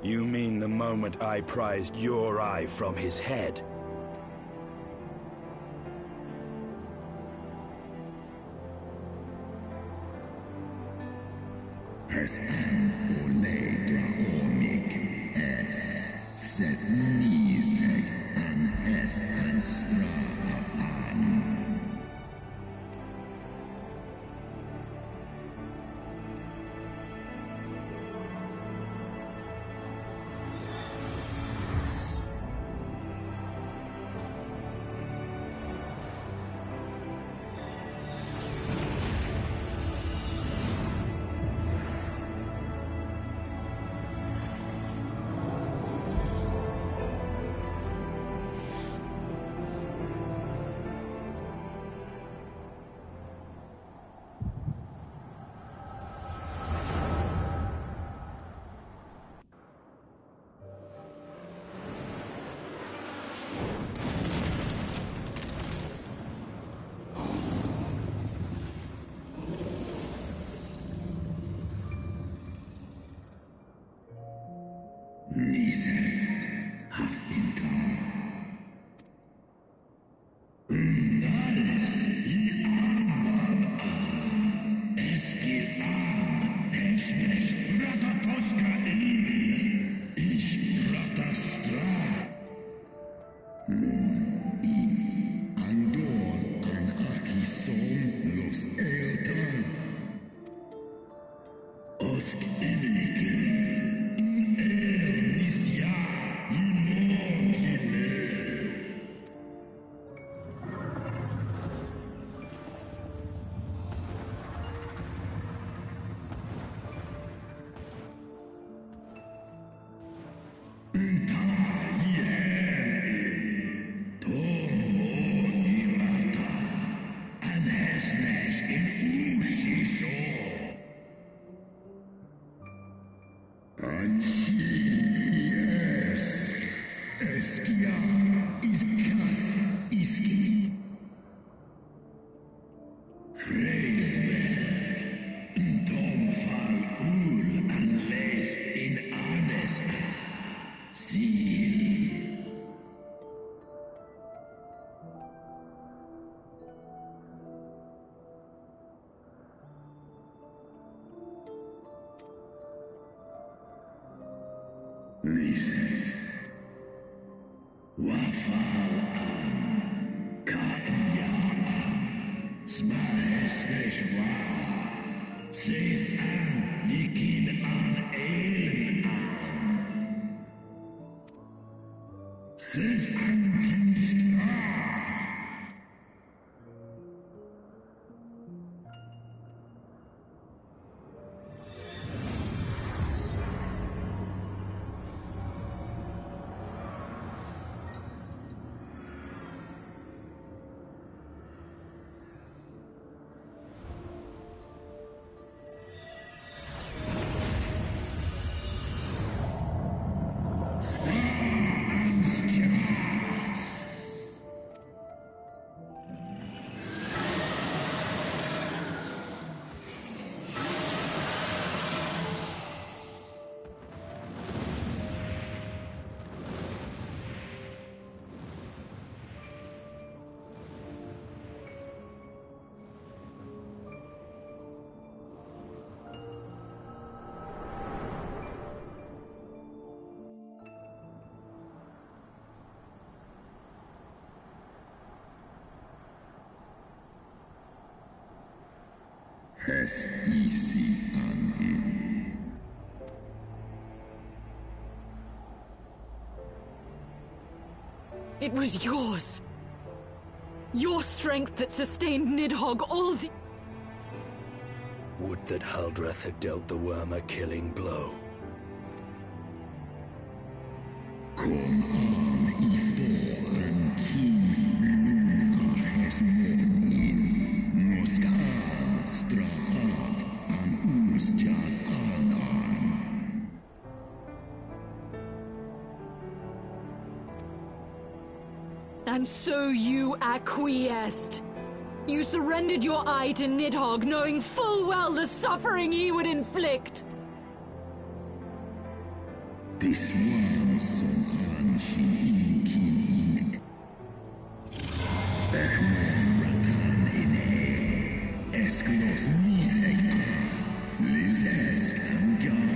You mean the moment I prized your eye from his head? Es Oledra Omik es set Nizeg an es an Straf an. Nizeg haf intar. Nales in Arman an. Eskil an. Eschnesh Ratatoska in. Ich Ratastra. Mon in. Andor an Akison los Eltan. Osk Ilike. Nizeg. Wafal an. Ka'nya an. Smahes wa. Seth an. Yikin an Elen an. Seth an Kinstra. Es easy an in. It was yours. Your strength that sustained Nidhogg all the... Would that Huldreth had dealt the worm a killing blow. Kom an I for en king lun aches mon in. Noska an straf an ustjas an. And so you acquiesced. You surrendered your eye to Nidhogg, knowing full well the suffering he would inflict. This one so kin in Ekmon ratan in Esklos misek Liz esk gaan.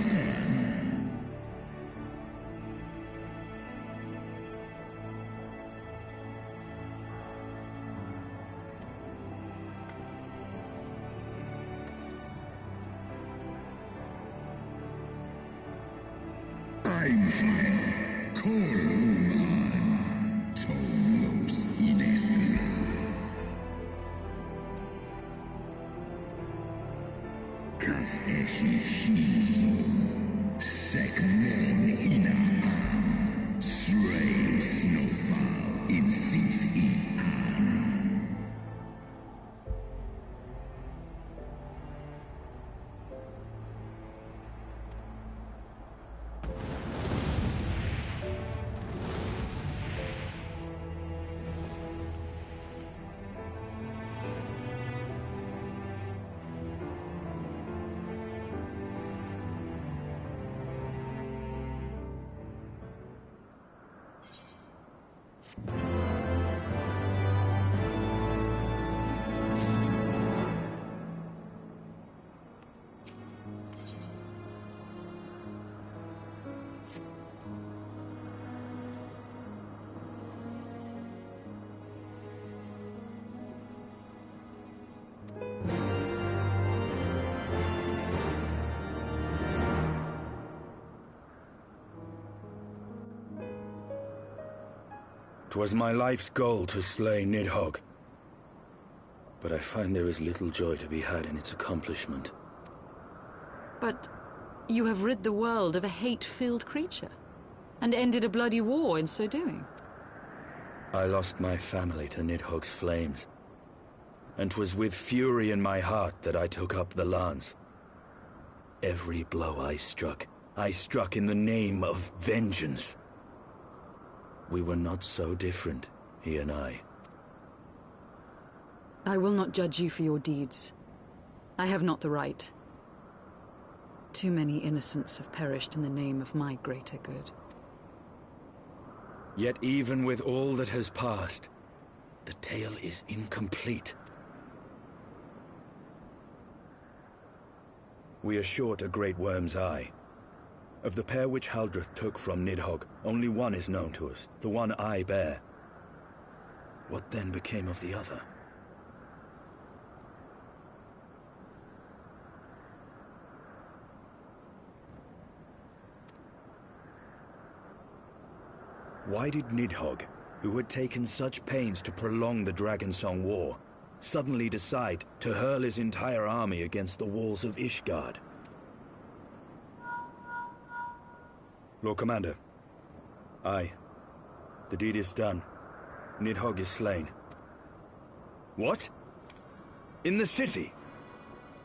I'm fine. Koluman. Tolos ineskla. Kas ehi hizo. Sekmon inaan. Stray snowfall in sith ian. Twas my life's goal to slay Nidhogg, but I find there is little joy to be had in its accomplishment. But you have rid the world of a hate-filled creature, and ended a bloody war in so doing. I lost my family to Nidhogg's flames, and 'twas with fury in my heart that I took up the lance. Every blow I struck in the name of vengeance. We were not so different, he and I. I will not judge you for your deeds. I have not the right. Too many innocents have perished in the name of my greater good. Yet even with all that has passed, the tale is incomplete. We are short a great worm's eye. Of the pair which Haldreth took from Nidhogg, only one is known to us, the one I bear. What then became of the other? Why did Nidhogg, who had taken such pains to prolong the Dragonsong War, suddenly decide to hurl his entire army against the walls of Ishgard? Lord Commander. Aye. The deed is done. Nidhogg is slain. What? In the city?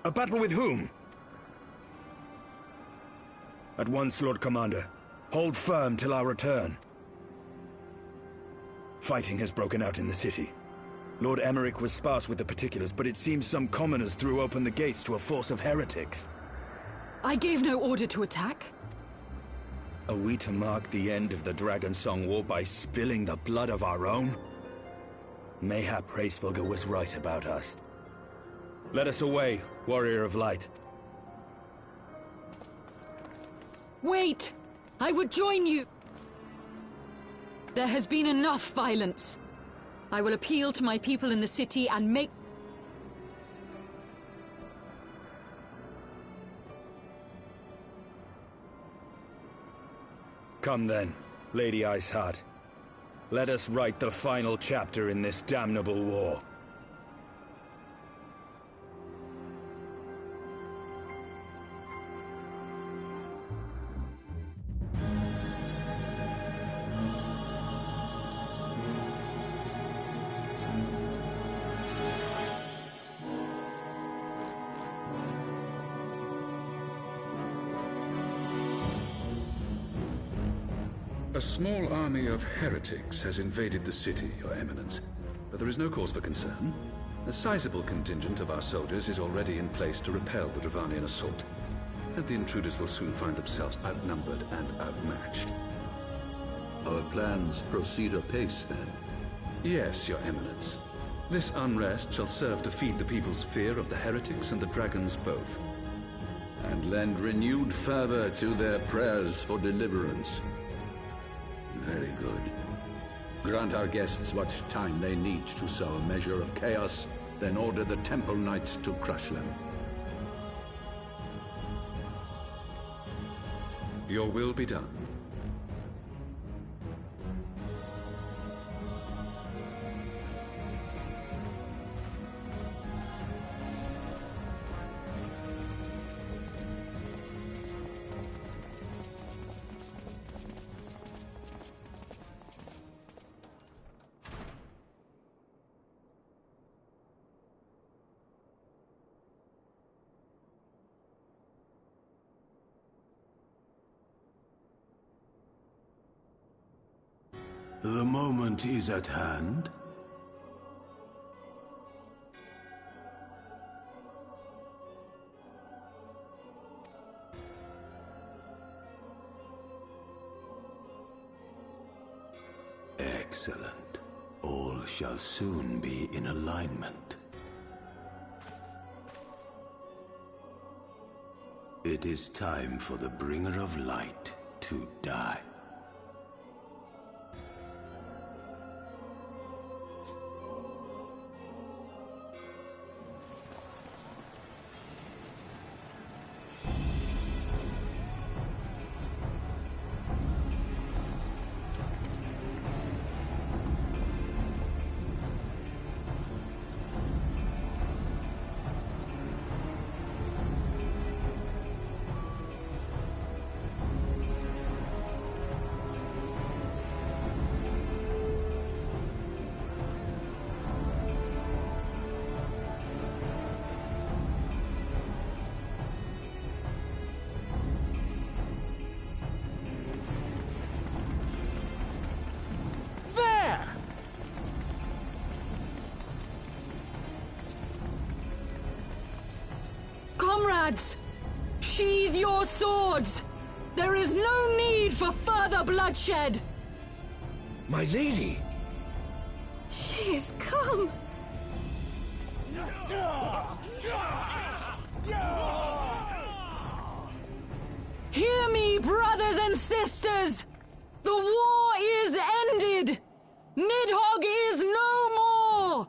A battle with whom? At once, Lord Commander. Hold firm till our return. Fighting has broken out in the city. Lord Emmerich was sparse with the particulars, but it seems some commoners threw open the gates to a force of heretics. I gave no order to attack. Are we to mark the end of the Dragonsong War by spilling the blood of our own? Mayhap Hraesvelgr was right about us. Let us away, Warrior of Light. Wait! I would join you! There has been enough violence. I will appeal to my people in the city and make... Come then, Lady Iceheart. Let us write the final chapter in this damnable war. A small army of heretics has invaded the city, Your Eminence, but there is no cause for concern. A sizable contingent of our soldiers is already in place to repel the Dravanian assault. and the intruders will soon find themselves outnumbered and outmatched. Our plans proceed apace, then? Yes, Your Eminence. This unrest shall serve to feed the people's fear of the heretics and the dragons both. And lend renewed fervor to their prayers for deliverance. Very good. Grant our guests what time they need to sow a measure of chaos, then order the Temple Knights to crush them. Your will be done. The moment is at hand. Excellent. All shall soon be in alignment. It is time for the Bringer of Light to die. Comrades! Sheathe your swords! There is no need for further bloodshed! My lady! She has come! Hear me, brothers and sisters! The war is ended! Nidhogg is no more!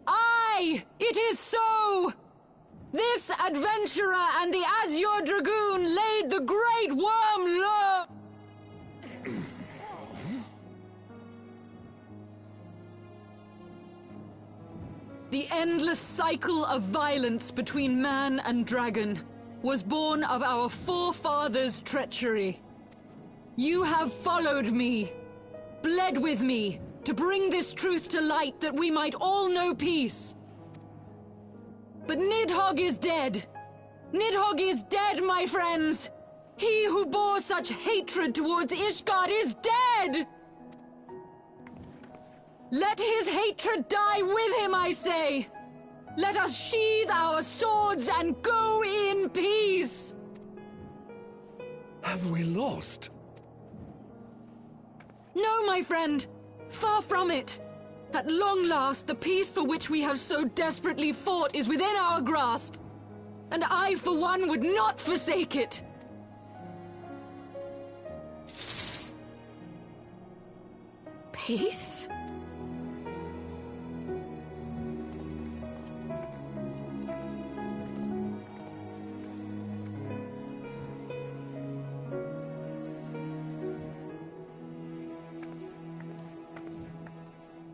Aye, it is so! This adventurer and the Azure Dragoon laid the great worm low! The endless cycle of violence between man and dragon was born of our forefathers' treachery. You have followed me, bled with me, to bring this truth to light that we might all know peace. But Nidhogg is dead. Nidhogg is dead, my friends! He who bore such hatred towards Ishgard is dead! Let his hatred die with him, I say! Let us sheathe our swords and go in peace! Have we lost? No, my friend! Far from it! At long last, the peace for which we have so desperately fought is within our grasp. And I, for one, would not forsake it! Peace?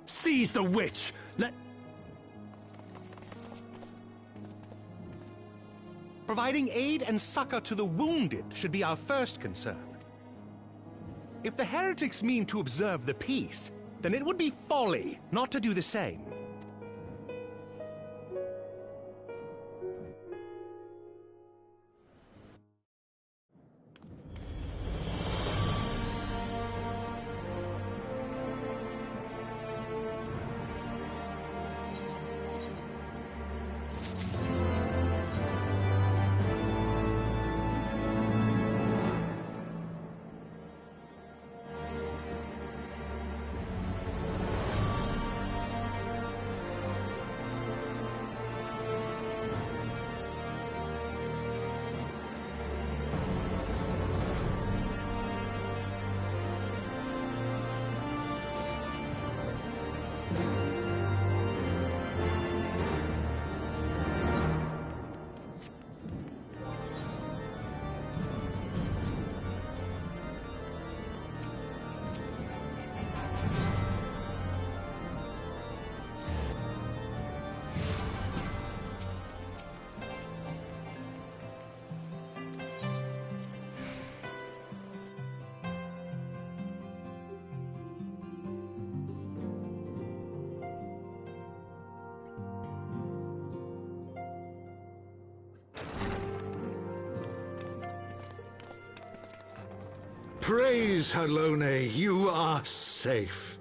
Seize the witch! Providing aid and succor to the wounded should be our first concern. If the heretics mean to observe the peace, then it would be folly not to do the same. Praise Halone, you are safe.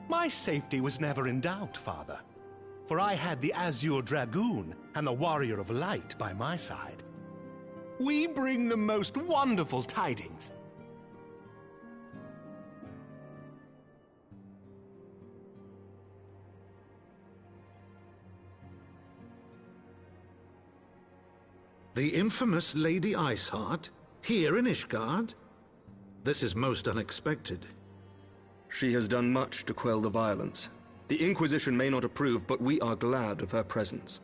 My safety was never in doubt, Father. For I had the Azure Dragoon and the Warrior of Light by my side. We bring the most wonderful tidings. The infamous Lady Iceheart? Here in Ishgard? This is most unexpected. She has done much to quell the violence. The Inquisition may not approve, but we are glad of her presence.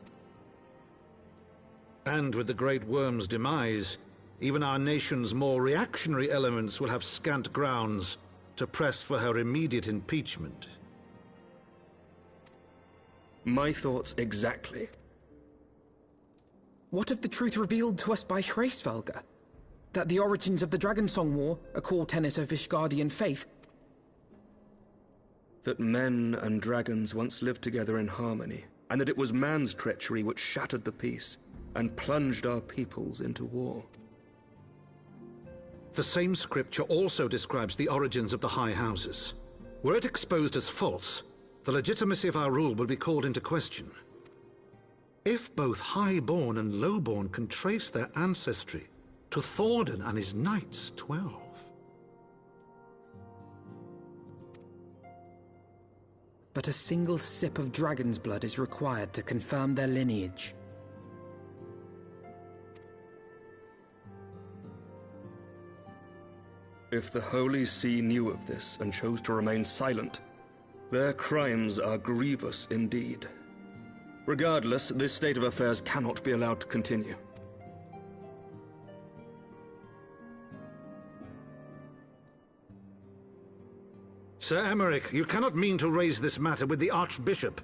And with the Great Worm's demise, even our nation's more reactionary elements will have scant grounds to press for her immediate impeachment. My thoughts exactly. What of the truth revealed to us by Hraesvelgr? That the origins of the Dragonsong War, a core tenet of Ishgardian faith, that men and dragons once lived together in harmony, and that it was man's treachery which shattered the peace and plunged our peoples into war. The same scripture also describes the origins of the High Houses. Were it exposed as false, the legitimacy of our rule would be called into question. If both Highborn and Lowborn can trace their ancestry to Thordan and his Knights 12. But a single sip of dragon's blood is required to confirm their lineage. If the Holy See knew of this and chose to remain silent, their crimes are grievous indeed. Regardless, this state of affairs cannot be allowed to continue. Sir Emmerich, you cannot mean to raise this matter with the Archbishop.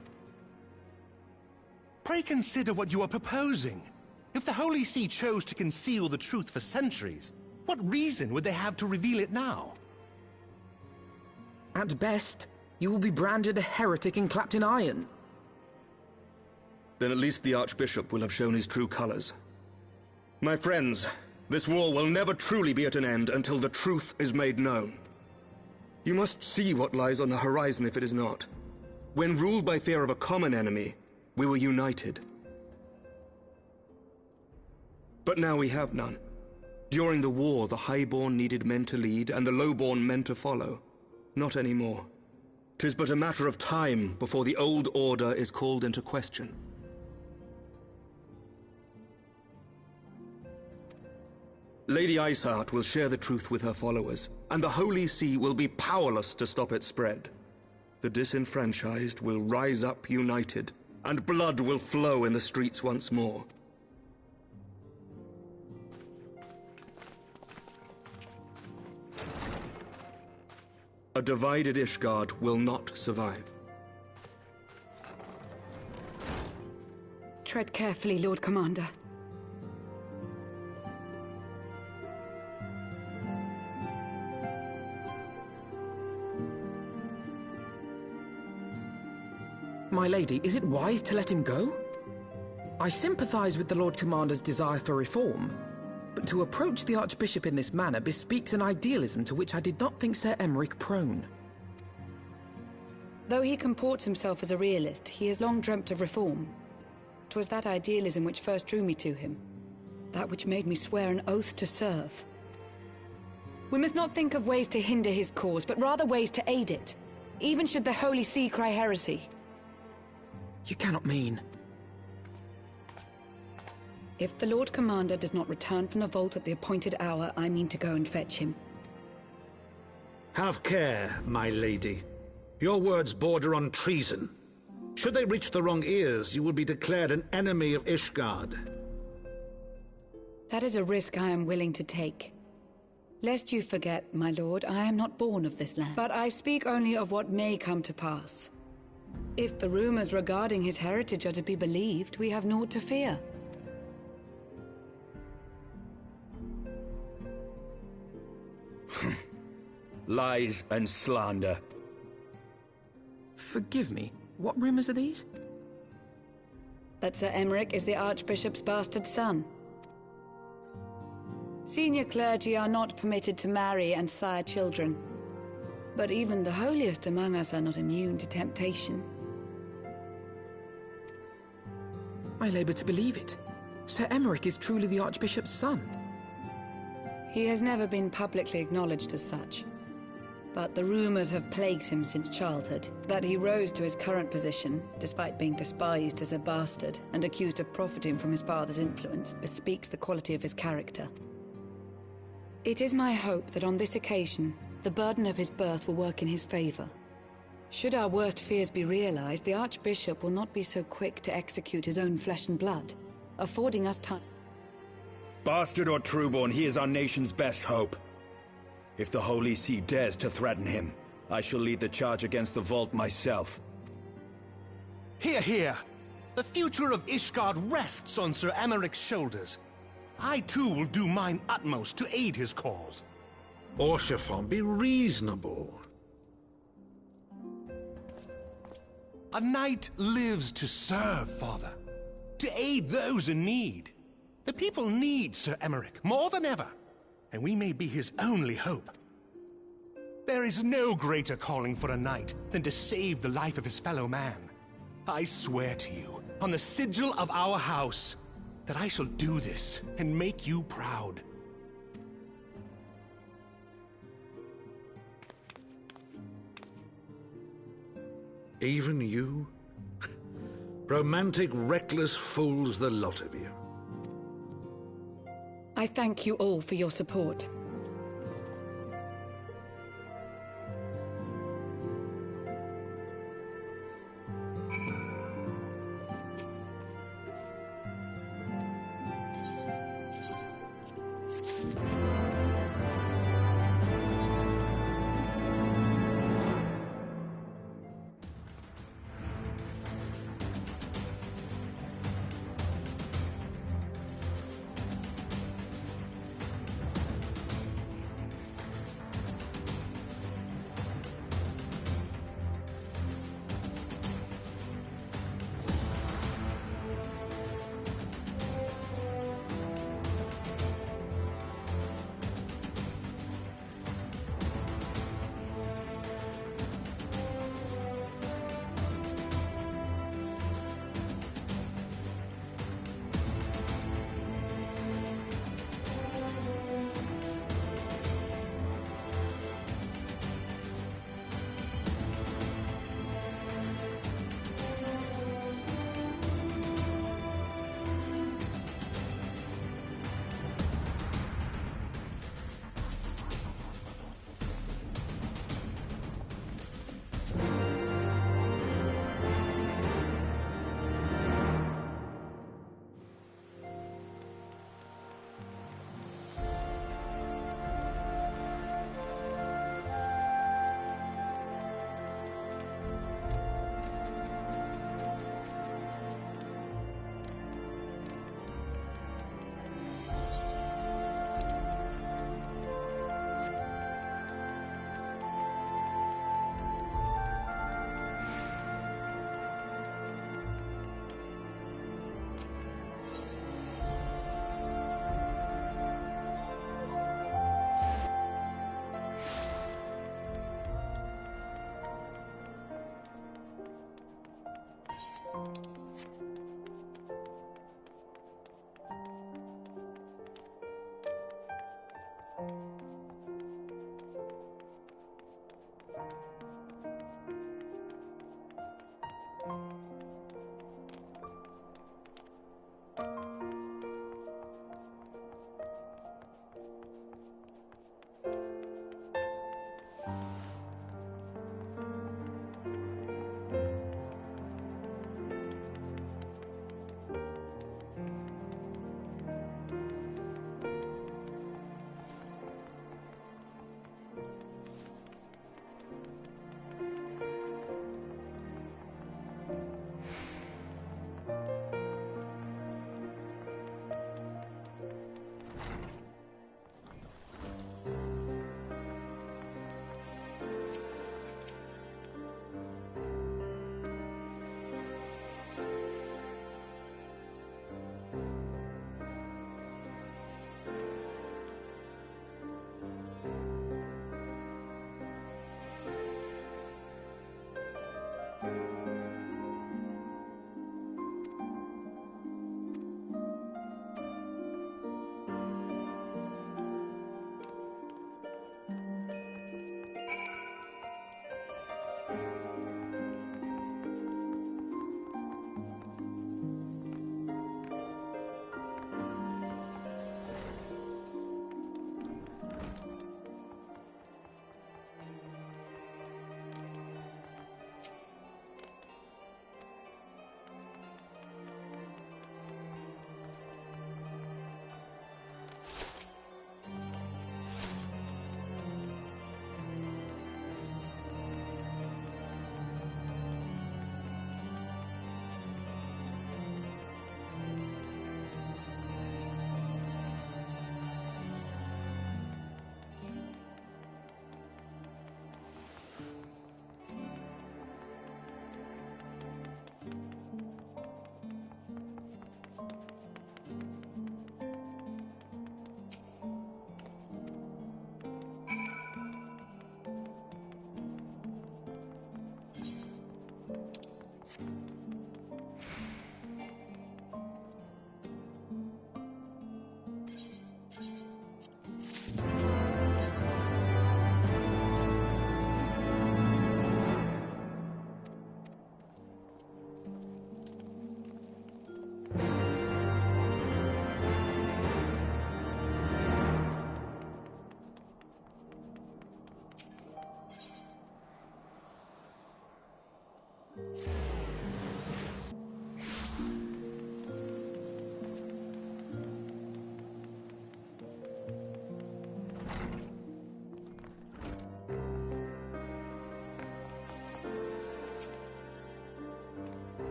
Pray consider what you are proposing. If the Holy See chose to conceal the truth for centuries, what reason would they have to reveal it now? At best, you will be branded a heretic and clapped in iron. Then at least the Archbishop will have shown his true colors. My friends, this war will never truly be at an end until the truth is made known. You must see what lies on the horizon if it is not. When ruled by fear of a common enemy, we were united. But now we have none. During the war, the Highborn needed men to lead, and the Lowborn men to follow. Not anymore. 'Tis but a matter of time before the old order is called into question. Lady Iceheart will share the truth with her followers, and the Holy See will be powerless to stop its spread. The disenfranchised will rise up united, and blood will flow in the streets once more. A divided Ishgard will not survive. Tread carefully, Lord Commander. My lady, is it wise to let him go? I sympathize with the Lord Commander's desire for reform, but to approach the Archbishop in this manner bespeaks an idealism to which I did not think Sir Emmerich prone. Though he comports himself as a realist, he has long dreamt of reform. 'Twas that idealism which first drew me to him, that which made me swear an oath to serve. We must not think of ways to hinder his cause, but rather ways to aid it, even should the Holy See cry heresy. You cannot mean... If the Lord Commander does not return from the vault at the appointed hour, I mean to go and fetch him. Have care, my lady. Your words border on treason. Should they reach the wrong ears, you will be declared an enemy of Ishgard. That is a risk I am willing to take. Lest you forget, my lord, I am not born of this land. But I speak only of what may come to pass. If the rumors regarding his heritage are to be believed, we have naught to fear. Lies and slander. Forgive me, what rumors are these? That Sir Emmerich is the Archbishop's bastard son. Senior clergy are not permitted to marry and sire children. But even the holiest among us are not immune to temptation. I labor to believe it. Sir Emeric is truly the Archbishop's son. He has never been publicly acknowledged as such. But the rumors have plagued him since childhood. That he rose to his current position, despite being despised as a bastard and accused of profiting from his father's influence, bespeaks the quality of his character. It is my hope that on this occasion, the burden of his birth will work in his favor. Should our worst fears be realized, the Archbishop will not be so quick to execute his own flesh and blood, affording us time. Bastard or trueborn, he is our nation's best hope. If the Holy See dares to threaten him, I shall lead the charge against the Vault myself. Hear, hear! The future of Ishgard rests on Sir Emeric's shoulders. I too will do mine utmost to aid his cause. Orshafon, be reasonable. A knight lives to serve, Father. To aid those in need. The people need Sir Emeric more than ever, and we may be his only hope. There is no greater calling for a knight than to save the life of his fellow man. I swear to you, on the sigil of our house, that I shall do this and make you proud. Even you? Romantic, reckless fools, the lot of you. I thank you all for your support.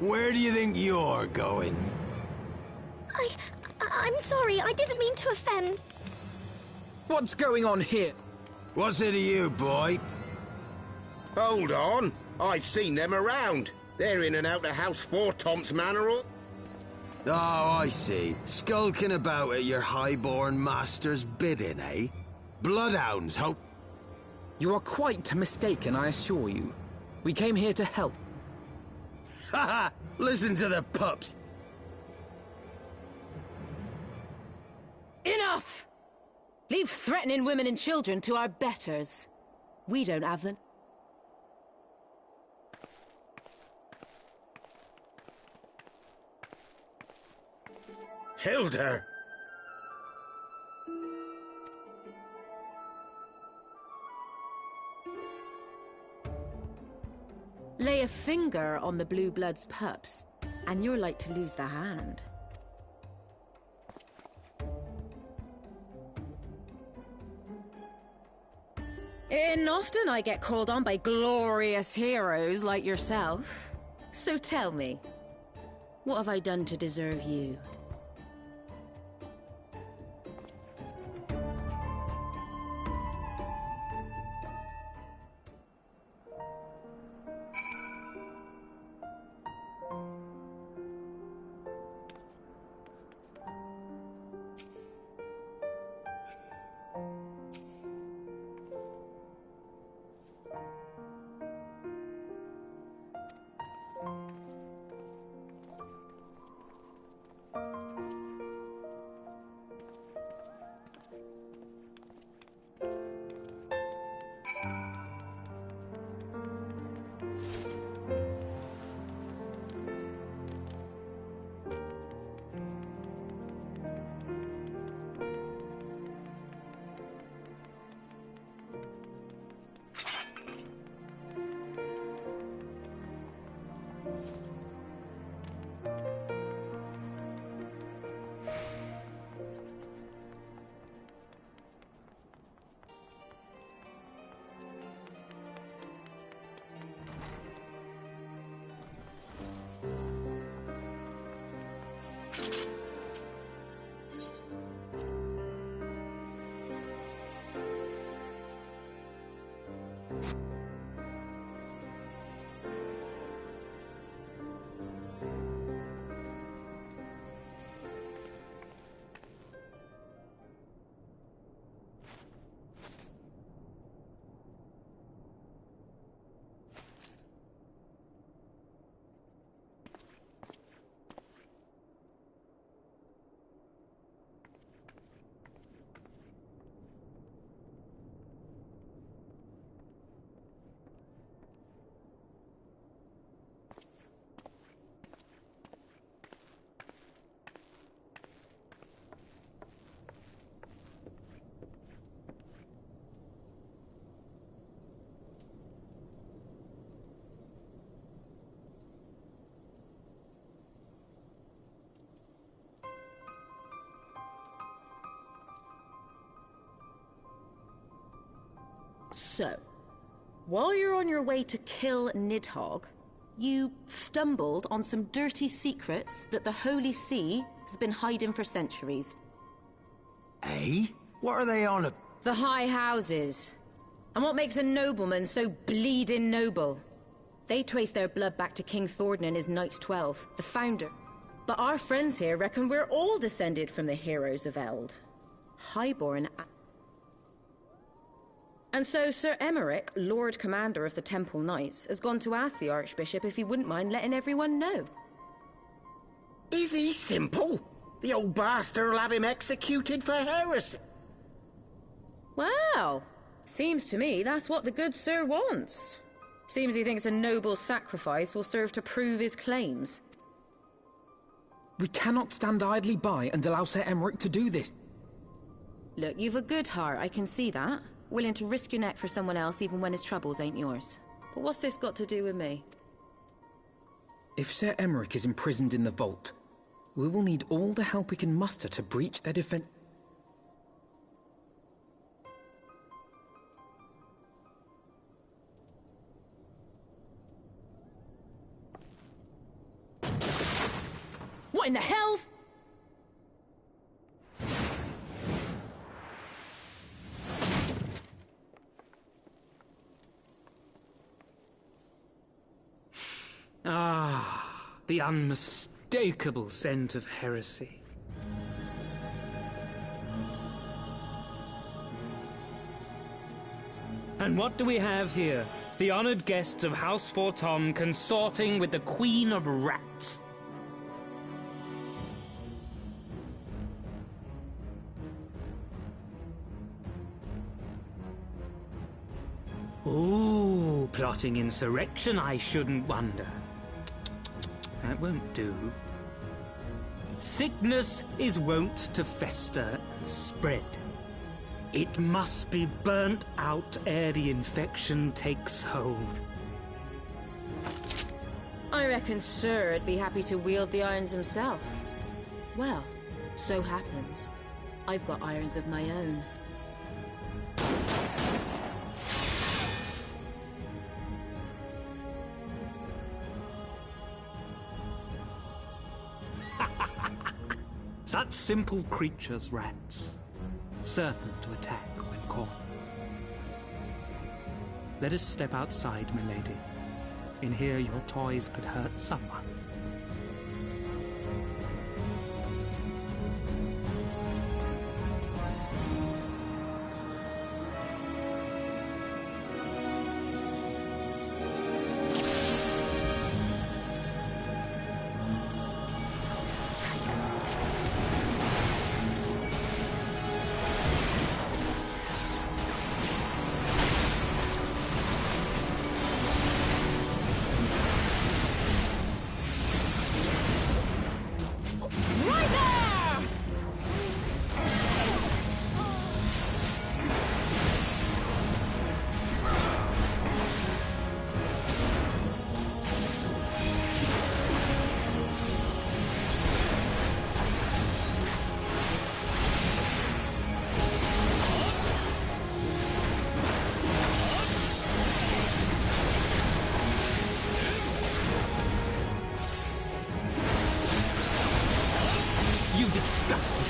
Where do you think you're going? I'm sorry, I didn't mean to offend. What's going on here? What's it to you, boy? Hold on. I've seen them around. They're in and out the house 4 Tom's Manor. Oh, I see. Skulking about at your highborn master's bidding, eh? Bloodhounds, hope. You are quite mistaken, I assure you. We came here to help. Haha! Listen to the pups! Enough! Leave threatening women and children to our betters. We don't have them. Hilda! Lay a finger on the Blue Blood's pups, and you're like to lose the hand. And often I get called on by glorious heroes like yourself. So tell me, what have I done to deserve you? So, while you're on your way to kill Nidhogg, you stumbled on some dirty secrets that the Holy See has been hiding for centuries. Eh? What are they on? The High Houses. And what makes a nobleman so bleeding noble? They trace their blood back to King Thordan and his Knights 12, the founder. But our friends here reckon we're all descended from the heroes of Eld. Highborn. And so Sir Emmerich, Lord Commander of the Temple Knights, has gone to ask the Archbishop if he wouldn't mind letting everyone know. Is he simple? The old bastard will have him executed for heresy. Well, seems to me that's what the good sir wants. Seems he thinks a noble sacrifice will serve to prove his claims. We cannot stand idly by and allow Sir Emmerich to do this. Look, you've a good heart, I can see that. Willing to risk your neck for someone else even when his troubles ain't yours. But what's this got to do with me? If Sir Emmerich is imprisoned in the vault, we will need all the help we can muster to breach their defense. What in the hell? Ah, the unmistakable scent of heresy. And what do we have here? The honored guests of House Fortom consorting with the Queen of Rats. Ooh, plotting insurrection, I shouldn't wonder. That won't do. Sickness is wont to fester and spread. It must be burnt out ere the infection takes hold. I reckon Sir'd be happy to wield the irons himself. Well, so happens I've got irons of my own. Such simple creatures, rats. Certain to attack when caught. Let us step outside, milady. In here your toys could hurt someone. You disgust me!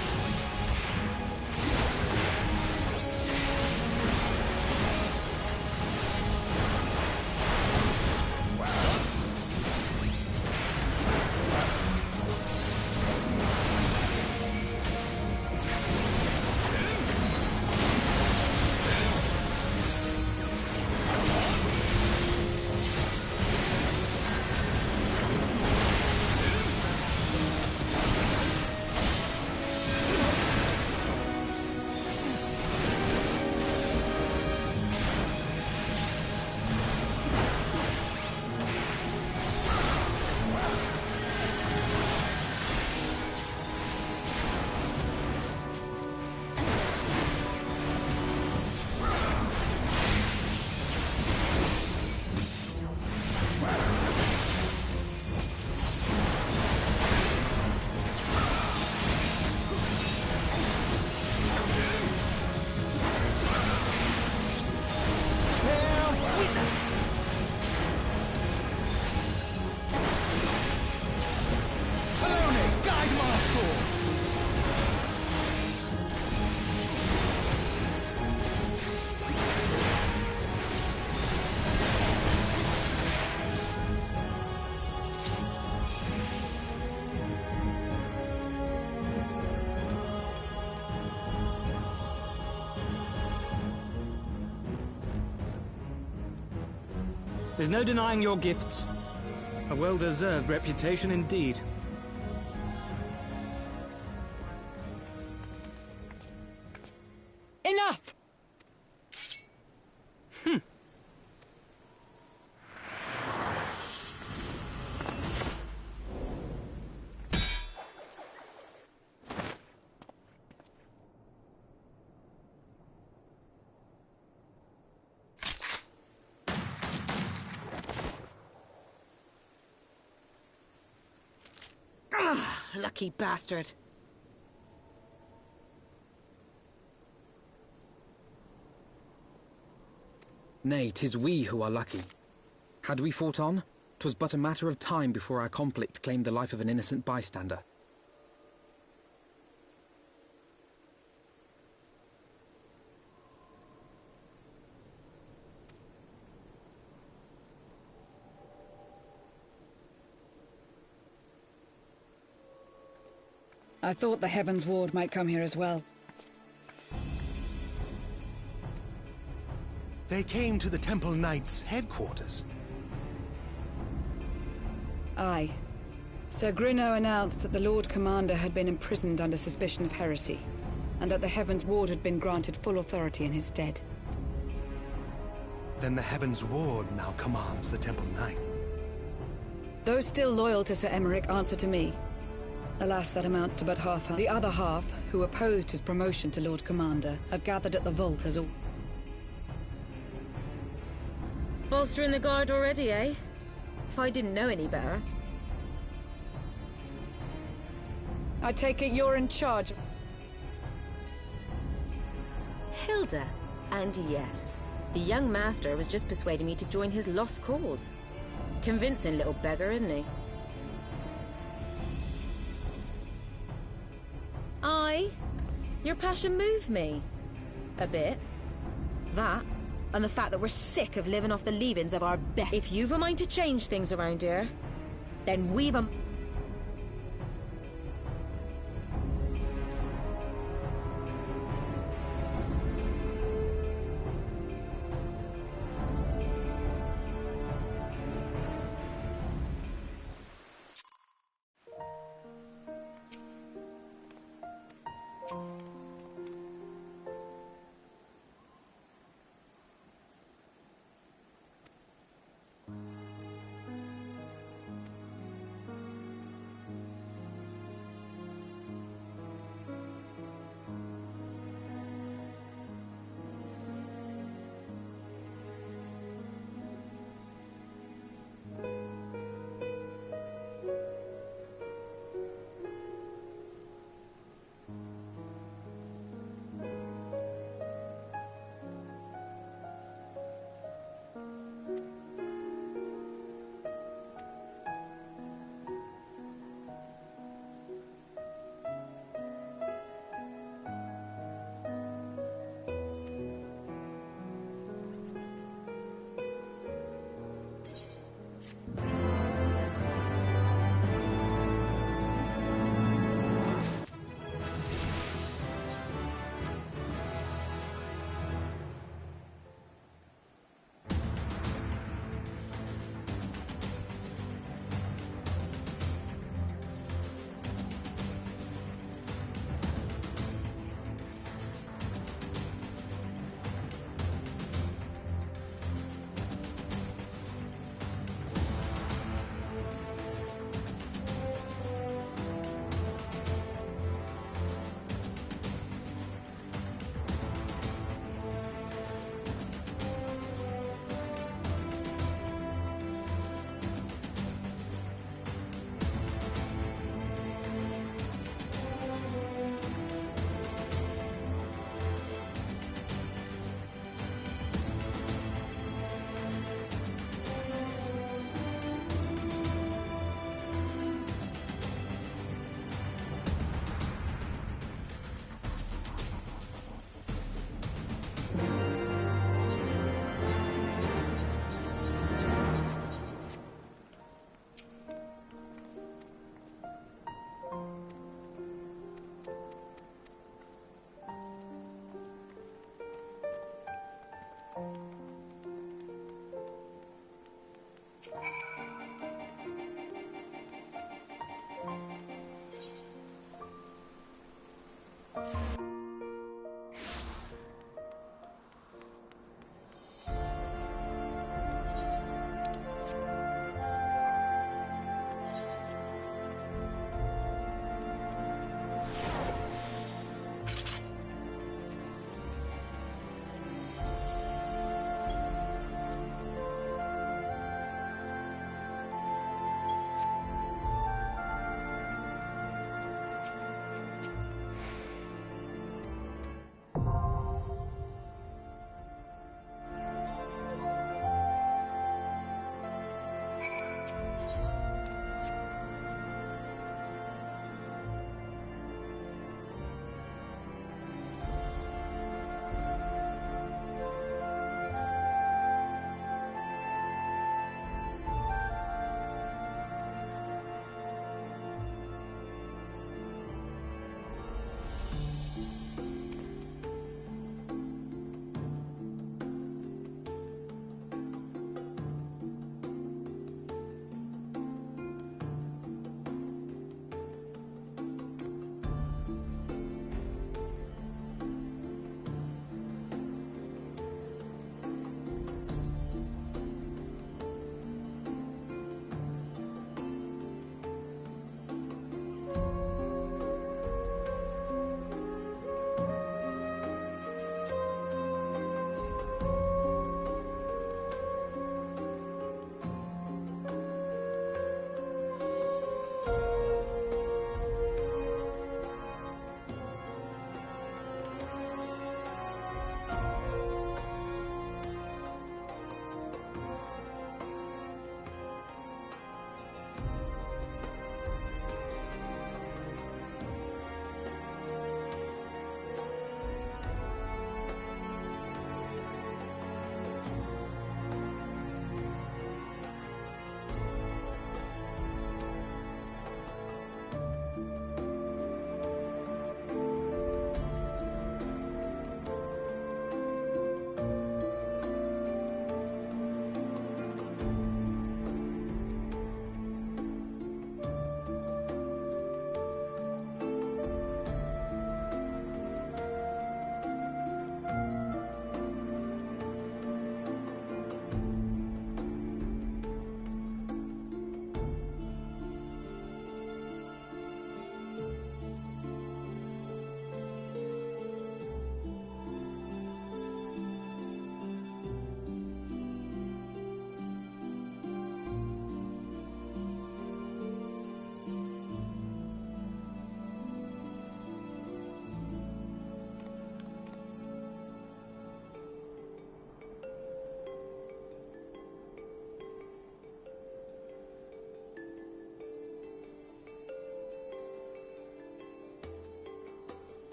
There's no denying your gifts. A well-deserved reputation indeed. Enough! Lucky bastard. Nay, 'tis we who are lucky. Had we fought on, 'twas but a matter of time before our conflict claimed the life of an innocent bystander. I thought the Heavens Ward might come here as well. They came to the Temple Knights' headquarters. Aye. Sir Grinno announced that the Lord Commander had been imprisoned under suspicion of heresy, and that the Heavens Ward had been granted full authority in his stead. Then the Heavens Ward now commands the Temple Knight. Those still loyal to Sir Emmerich answer to me. Alas, that amounts to but half. The other half, who opposed his promotion to Lord Commander, have gathered at the vault as all. Bolstering the guard already, eh? If I didn't know any better. I take it you're in charge. Hilda. And yes, the young master was just persuading me to join his lost cause. Convincing little beggar, isn't he? Aye. Your passion moved me. A bit. That, and the fact that we're sick of living off the leavings of our best. If you've a mind to change things around here, then we've a...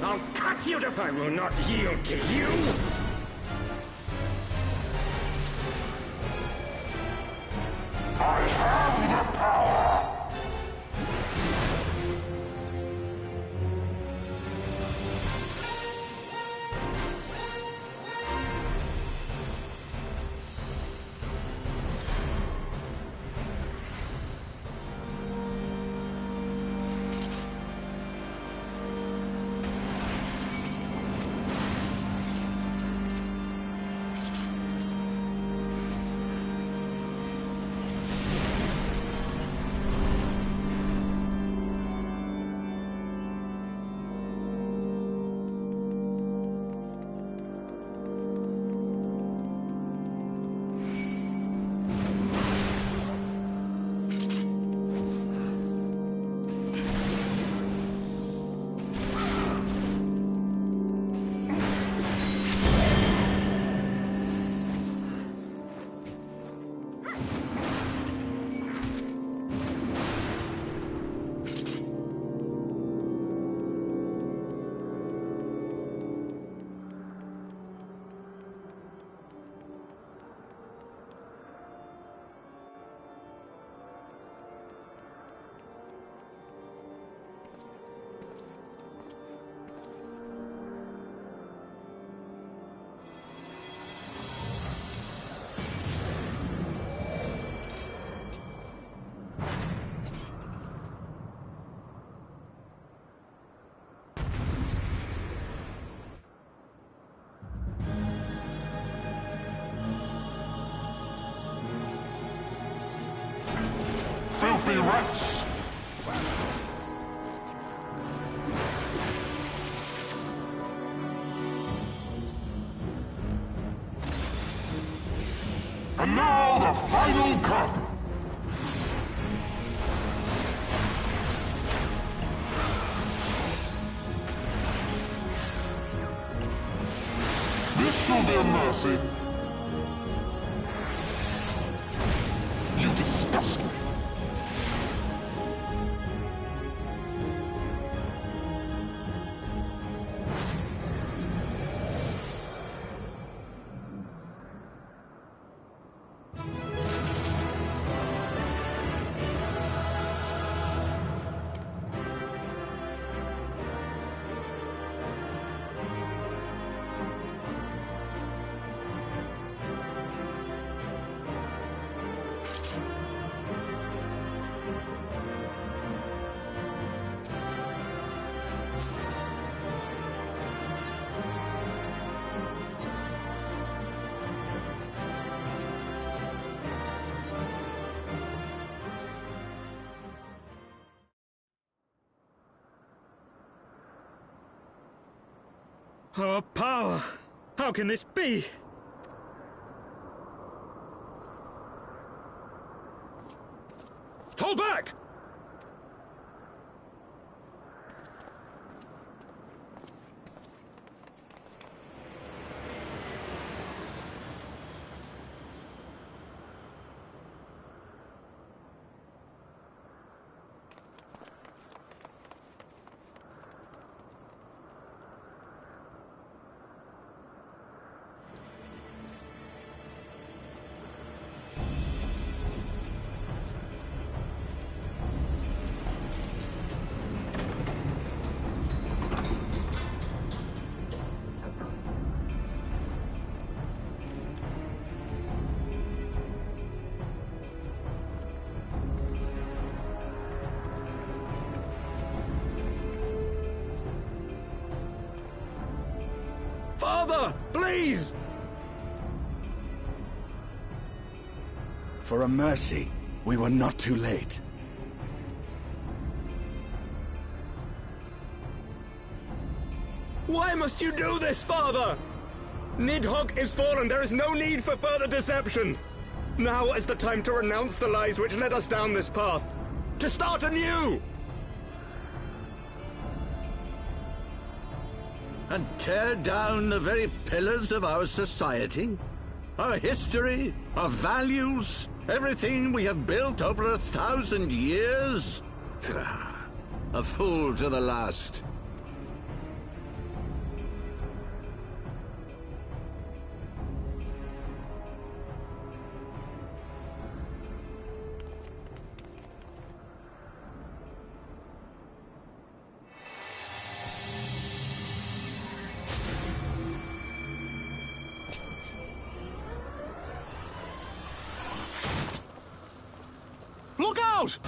I'll cut you to... I will not yield to you! I have the power! Filthy rats! And now the final cut! This shall be a mercy. You disgust me. Our power! How can this be? Fall back! Father, please! For a mercy, we were not too late. Why must you do this, Father? Nidhogg is fallen. There is no need for further deception. Now is the time to renounce the lies which led us down this path. To start anew! And tear down the very pillars of our society? Our history, our values, everything we have built over 1,000 years? A fool to the last. out!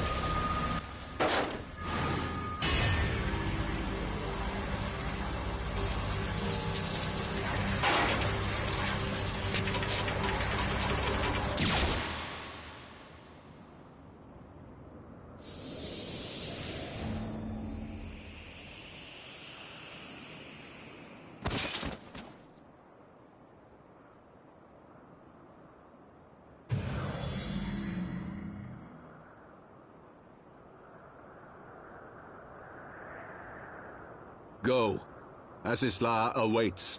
Go. Asisla awaits.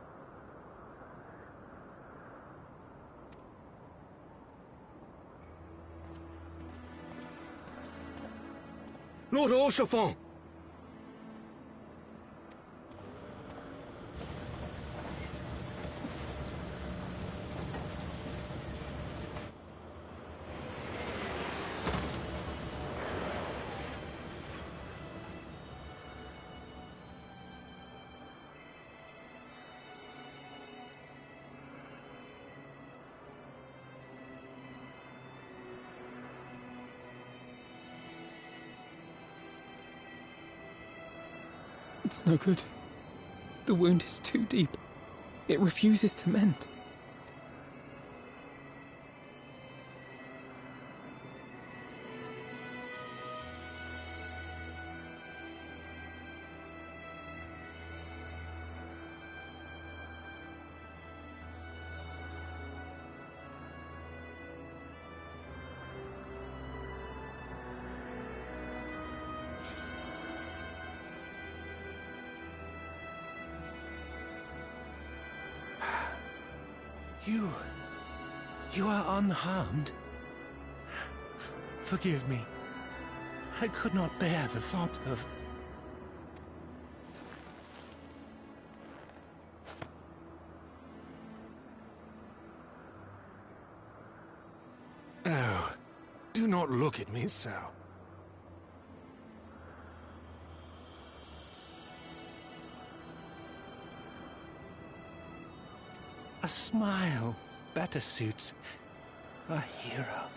Lord Orchefort! It's no good. The wound is too deep. It refuses to mend. You are unharmed? Forgive me. I could not bear the thought of... Oh, do not look at me so. A smile better suits a hero.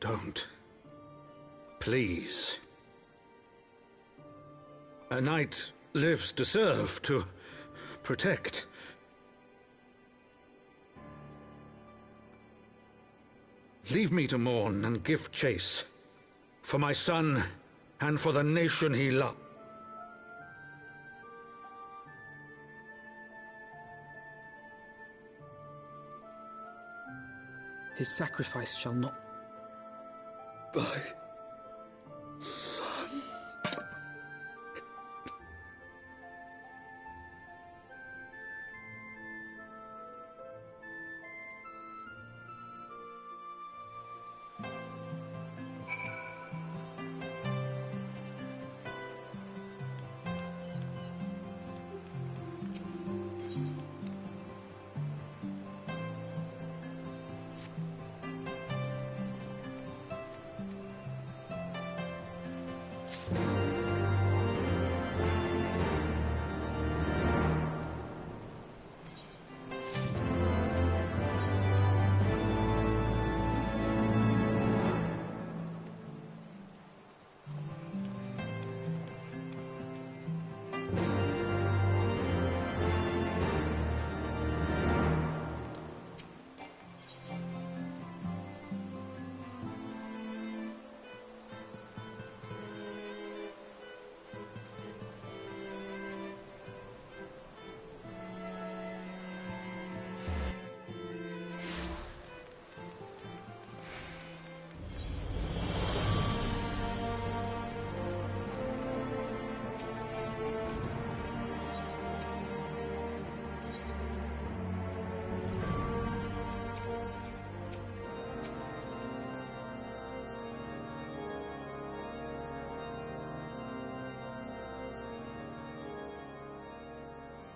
Don't. Please. A knight lives to serve, to protect. Leave me to mourn and give chase, for my son and for the nation he loved. His sacrifice shall not... My son.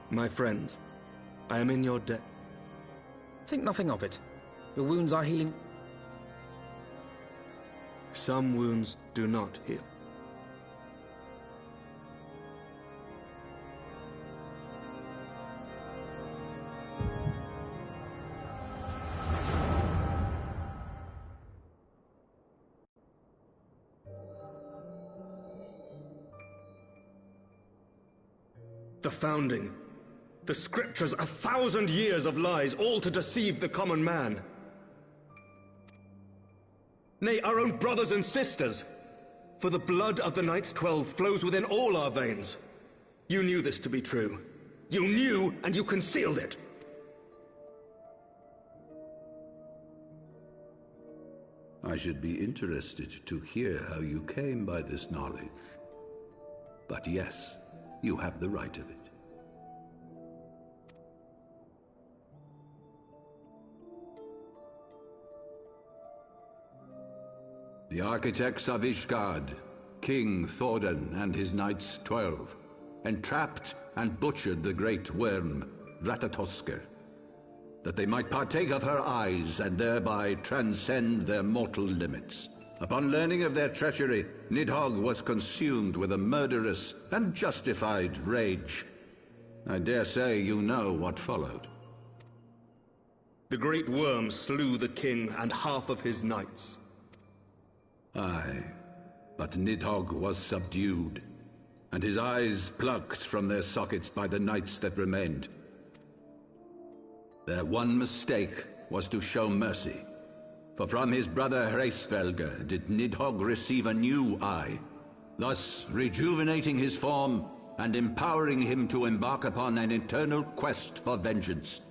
My friends, I am in your debt. Think nothing of it. Your wounds are healing. Some wounds do not heal. The Founding. The Scriptures, 1,000 years of lies, all to deceive the common man. Nay, our own brothers and sisters. For the blood of the Knights 12 flows within all our veins. You knew this to be true. You knew, and you concealed it. I should be interested to hear how you came by this knowledge. But yes, you have the right of it. The architects of Ishgard, King Thordan and his Knights 12, entrapped and butchered the great worm, Ratatoskr, that they might partake of her eyes and thereby transcend their mortal limits. Upon learning of their treachery, Nidhogg was consumed with a murderous and justified rage. I dare say you know what followed. The great worm slew the king and half of his knights. Aye, but Nidhogg was subdued, and his eyes plucked from their sockets by the knights that remained. Their one mistake was to show mercy, for from his brother Hreysvelgr did Nidhogg receive a new eye, thus rejuvenating his form and empowering him to embark upon an eternal quest for vengeance.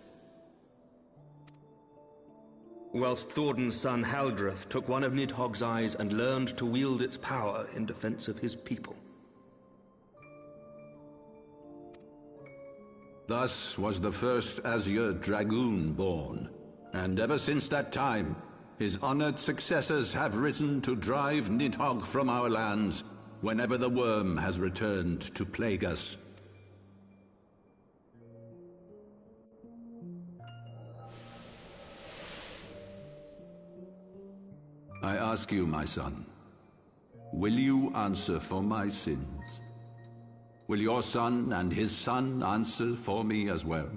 Whilst Thordan's son Haldreth took one of Nidhogg's eyes and learned to wield its power in defense of his people. Thus was the first Azure Dragoon born, and ever since that time, his honored successors have risen to drive Nidhogg from our lands whenever the worm has returned to plague us. I ask you, my son, will you answer for my sins? Will your son and his son answer for me as well?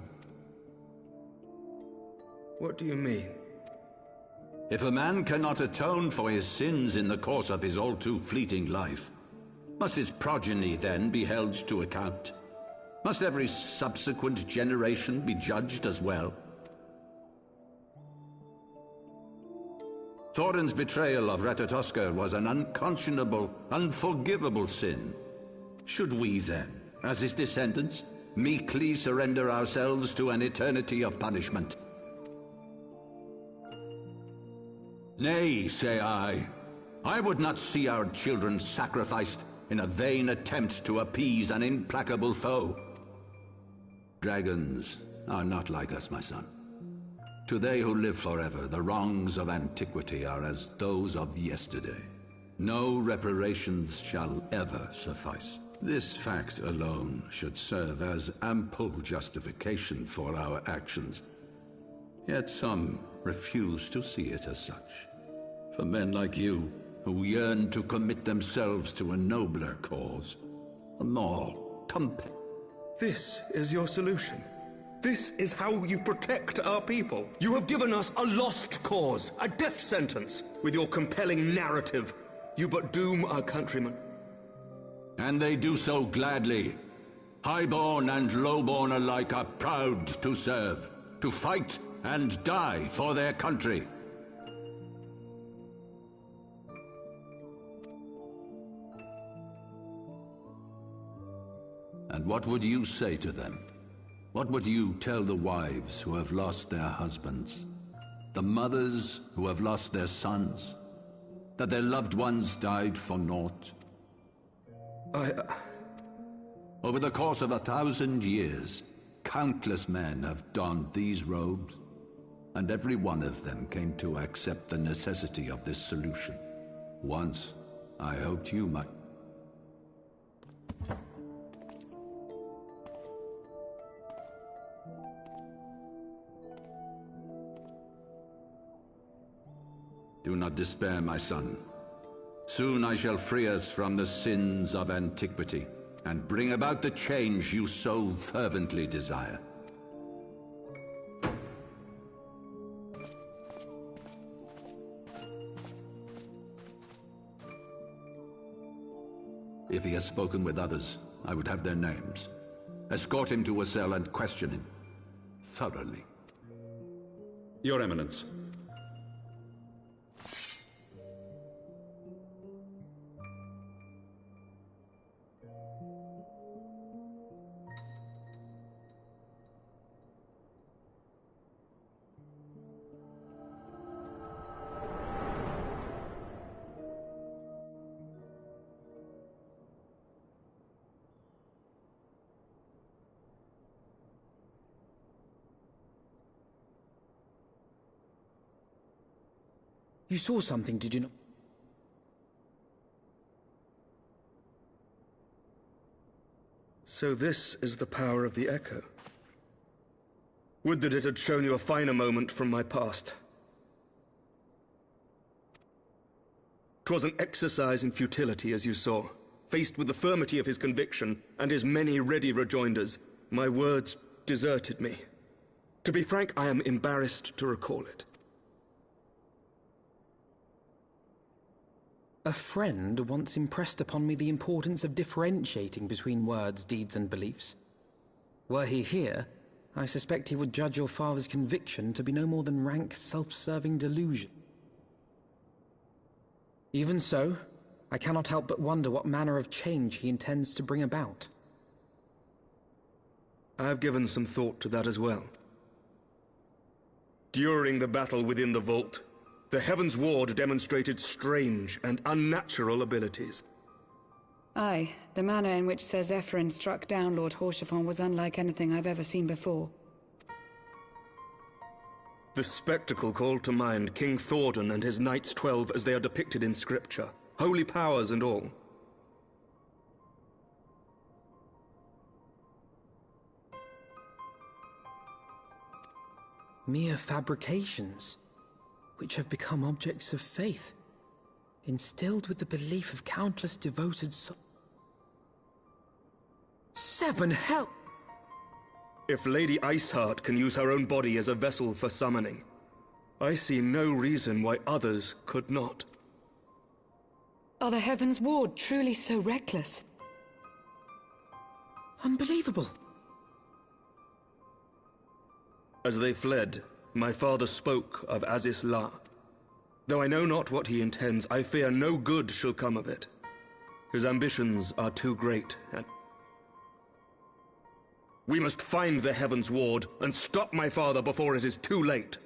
What do you mean? If a man cannot atone for his sins in the course of his all too fleeting life, must his progeny then be held to account? Must every subsequent generation be judged as well? Thorin's betrayal of Ratatoskr was an unconscionable, unforgivable sin. Should we then, as his descendants, meekly surrender ourselves to an eternity of punishment? Nay, say I. I would not see our children sacrificed in a vain attempt to appease an implacable foe. Dragons are not like us, my son. To they who live forever, the wrongs of antiquity are as those of yesterday. No reparations shall ever suffice. This fact alone should serve as ample justification for our actions. Yet some refuse to see it as such. For men like you, who yearn to commit themselves to a nobler cause, a more complex. This is your solution. This is how you protect our people. You have given us a lost cause, a death sentence. With your compelling narrative, you but doom our countrymen. And they do so gladly. Highborn and lowborn alike are proud to serve, to fight and die for their country. And what would you say to them? What would you tell the wives who have lost their husbands? The mothers who have lost their sons? That their loved ones died for naught? Over the course of 1,000 years, countless men have donned these robes, and every one of them came to accept the necessity of this solution. Once, I hoped you might. Do not despair, my son. Soon I shall free us from the sins of antiquity, and bring about the change you so fervently desire. If he has spoken with others, I would have their names. Escort him to a cell and question him thoroughly. Your Eminence. You saw something, did you not? So this is the power of the Echo. Would that it had shown you a finer moment from my past. 'Twas an exercise in futility, as you saw. Faced with the firmity of his conviction and his many ready rejoinders, my words deserted me. To be frank, I am embarrassed to recall it. A friend once impressed upon me the importance of differentiating between words, deeds, and beliefs. Were he here, I suspect he would judge your father's conviction to be no more than rank, self-serving delusion. Even so, I cannot help but wonder what manner of change he intends to bring about. I have given some thought to that as well. During the battle within the vault, the Heaven's Ward demonstrated strange and unnatural abilities. Aye, the manner in which Sir Zephyrin struck down Lord Haurchefant was unlike anything I've ever seen before. The spectacle called to mind King Thordan and his Knights 12 as they are depicted in scripture, holy powers and all. Mere fabrications, which have become objects of faith, instilled with the belief of countless devoted souls. 7 hell! If Lady Iceheart can use her own body as a vessel for summoning, I see no reason why others could not. Are the Heaven's Ward truly so reckless? Unbelievable! As they fled, my father spoke of Aziz La. Though I know not what he intends, I fear no good shall come of it. His ambitions are too great, and we must find the Heaven's Ward and stop my father before it is too late.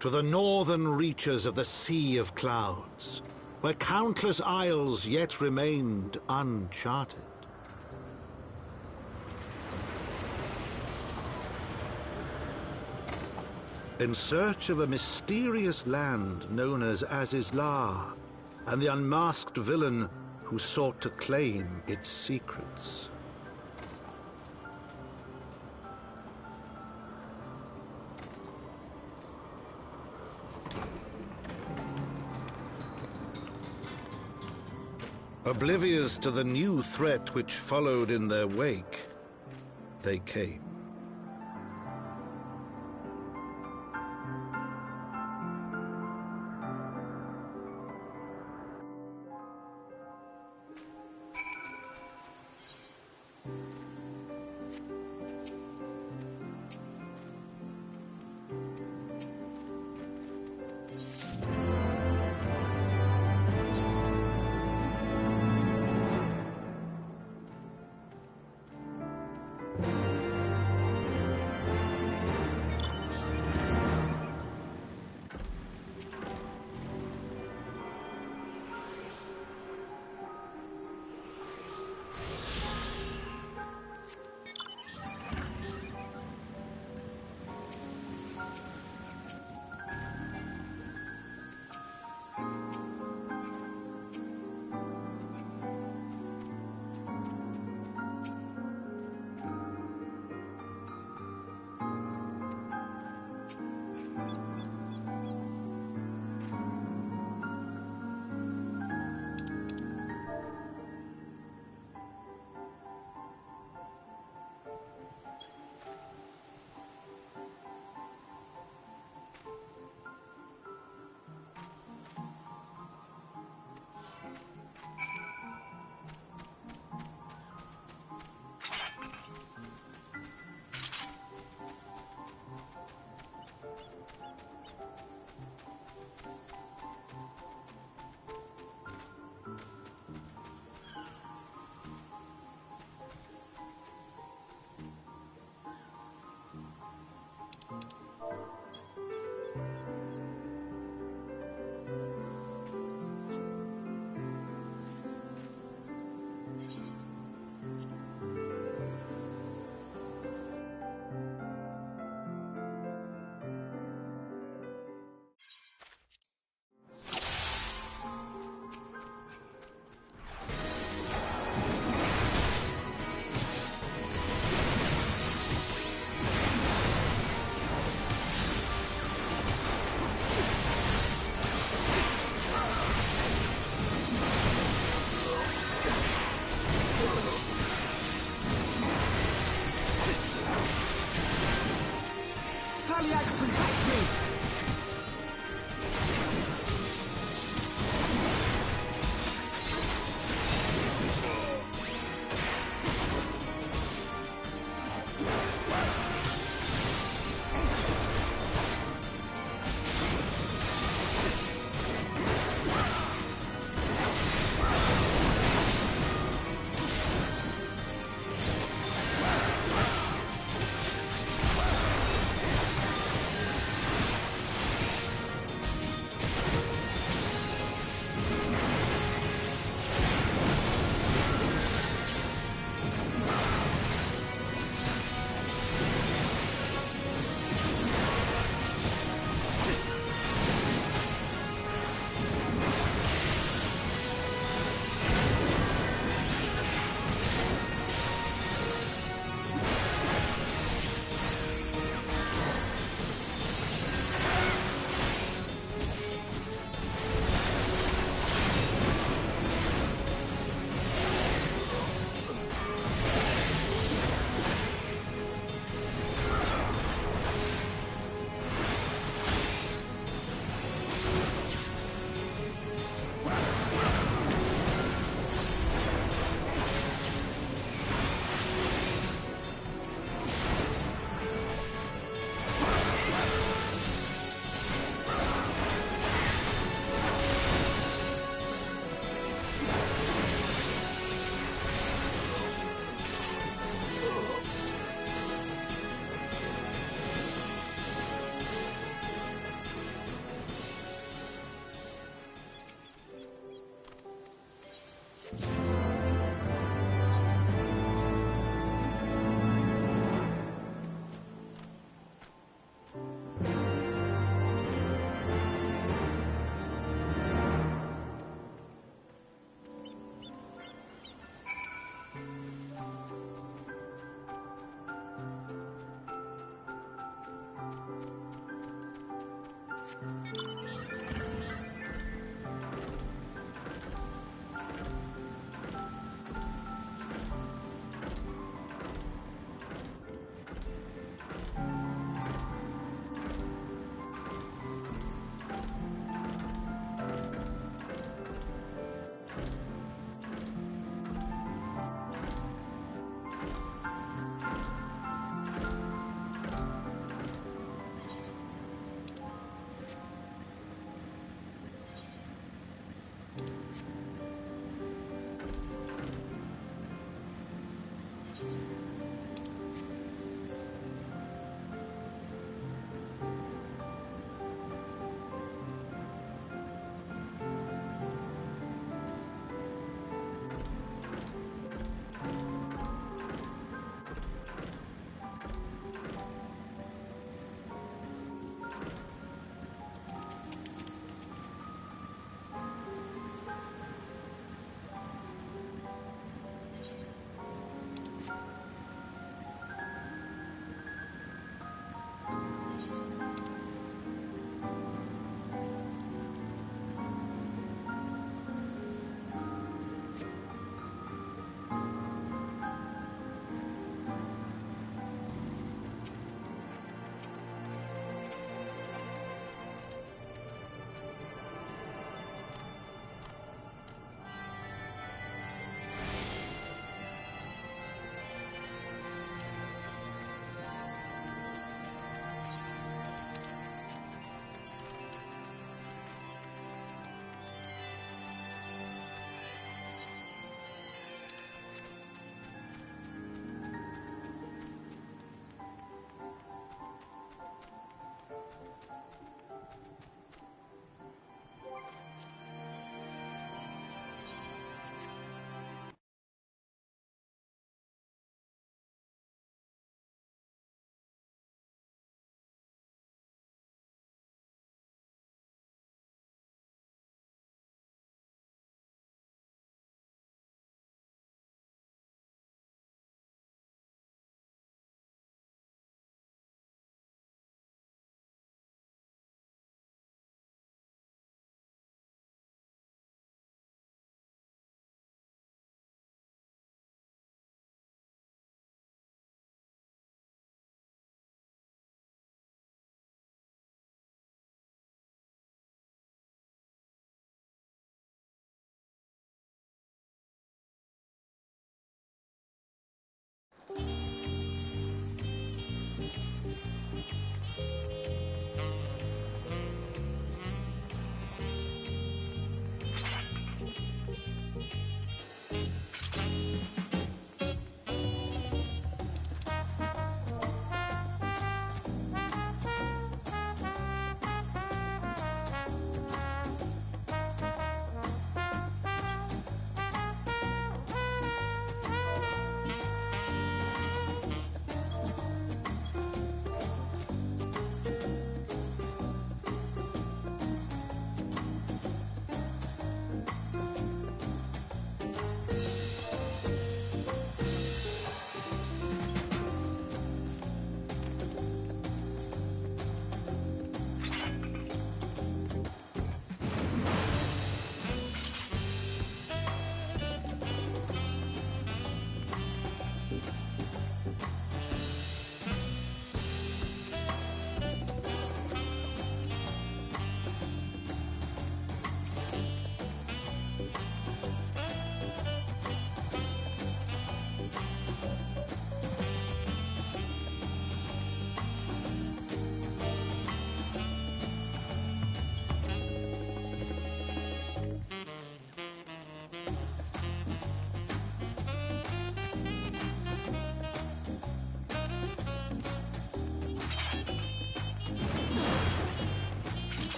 to the northern reaches of the Sea of Clouds, where countless isles yet remained uncharted. In search of a mysterious land known as Azizlar, and the unmasked villain who sought to claim its secrets. Oblivious to the new threat which followed in their wake, they came.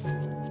Thank you.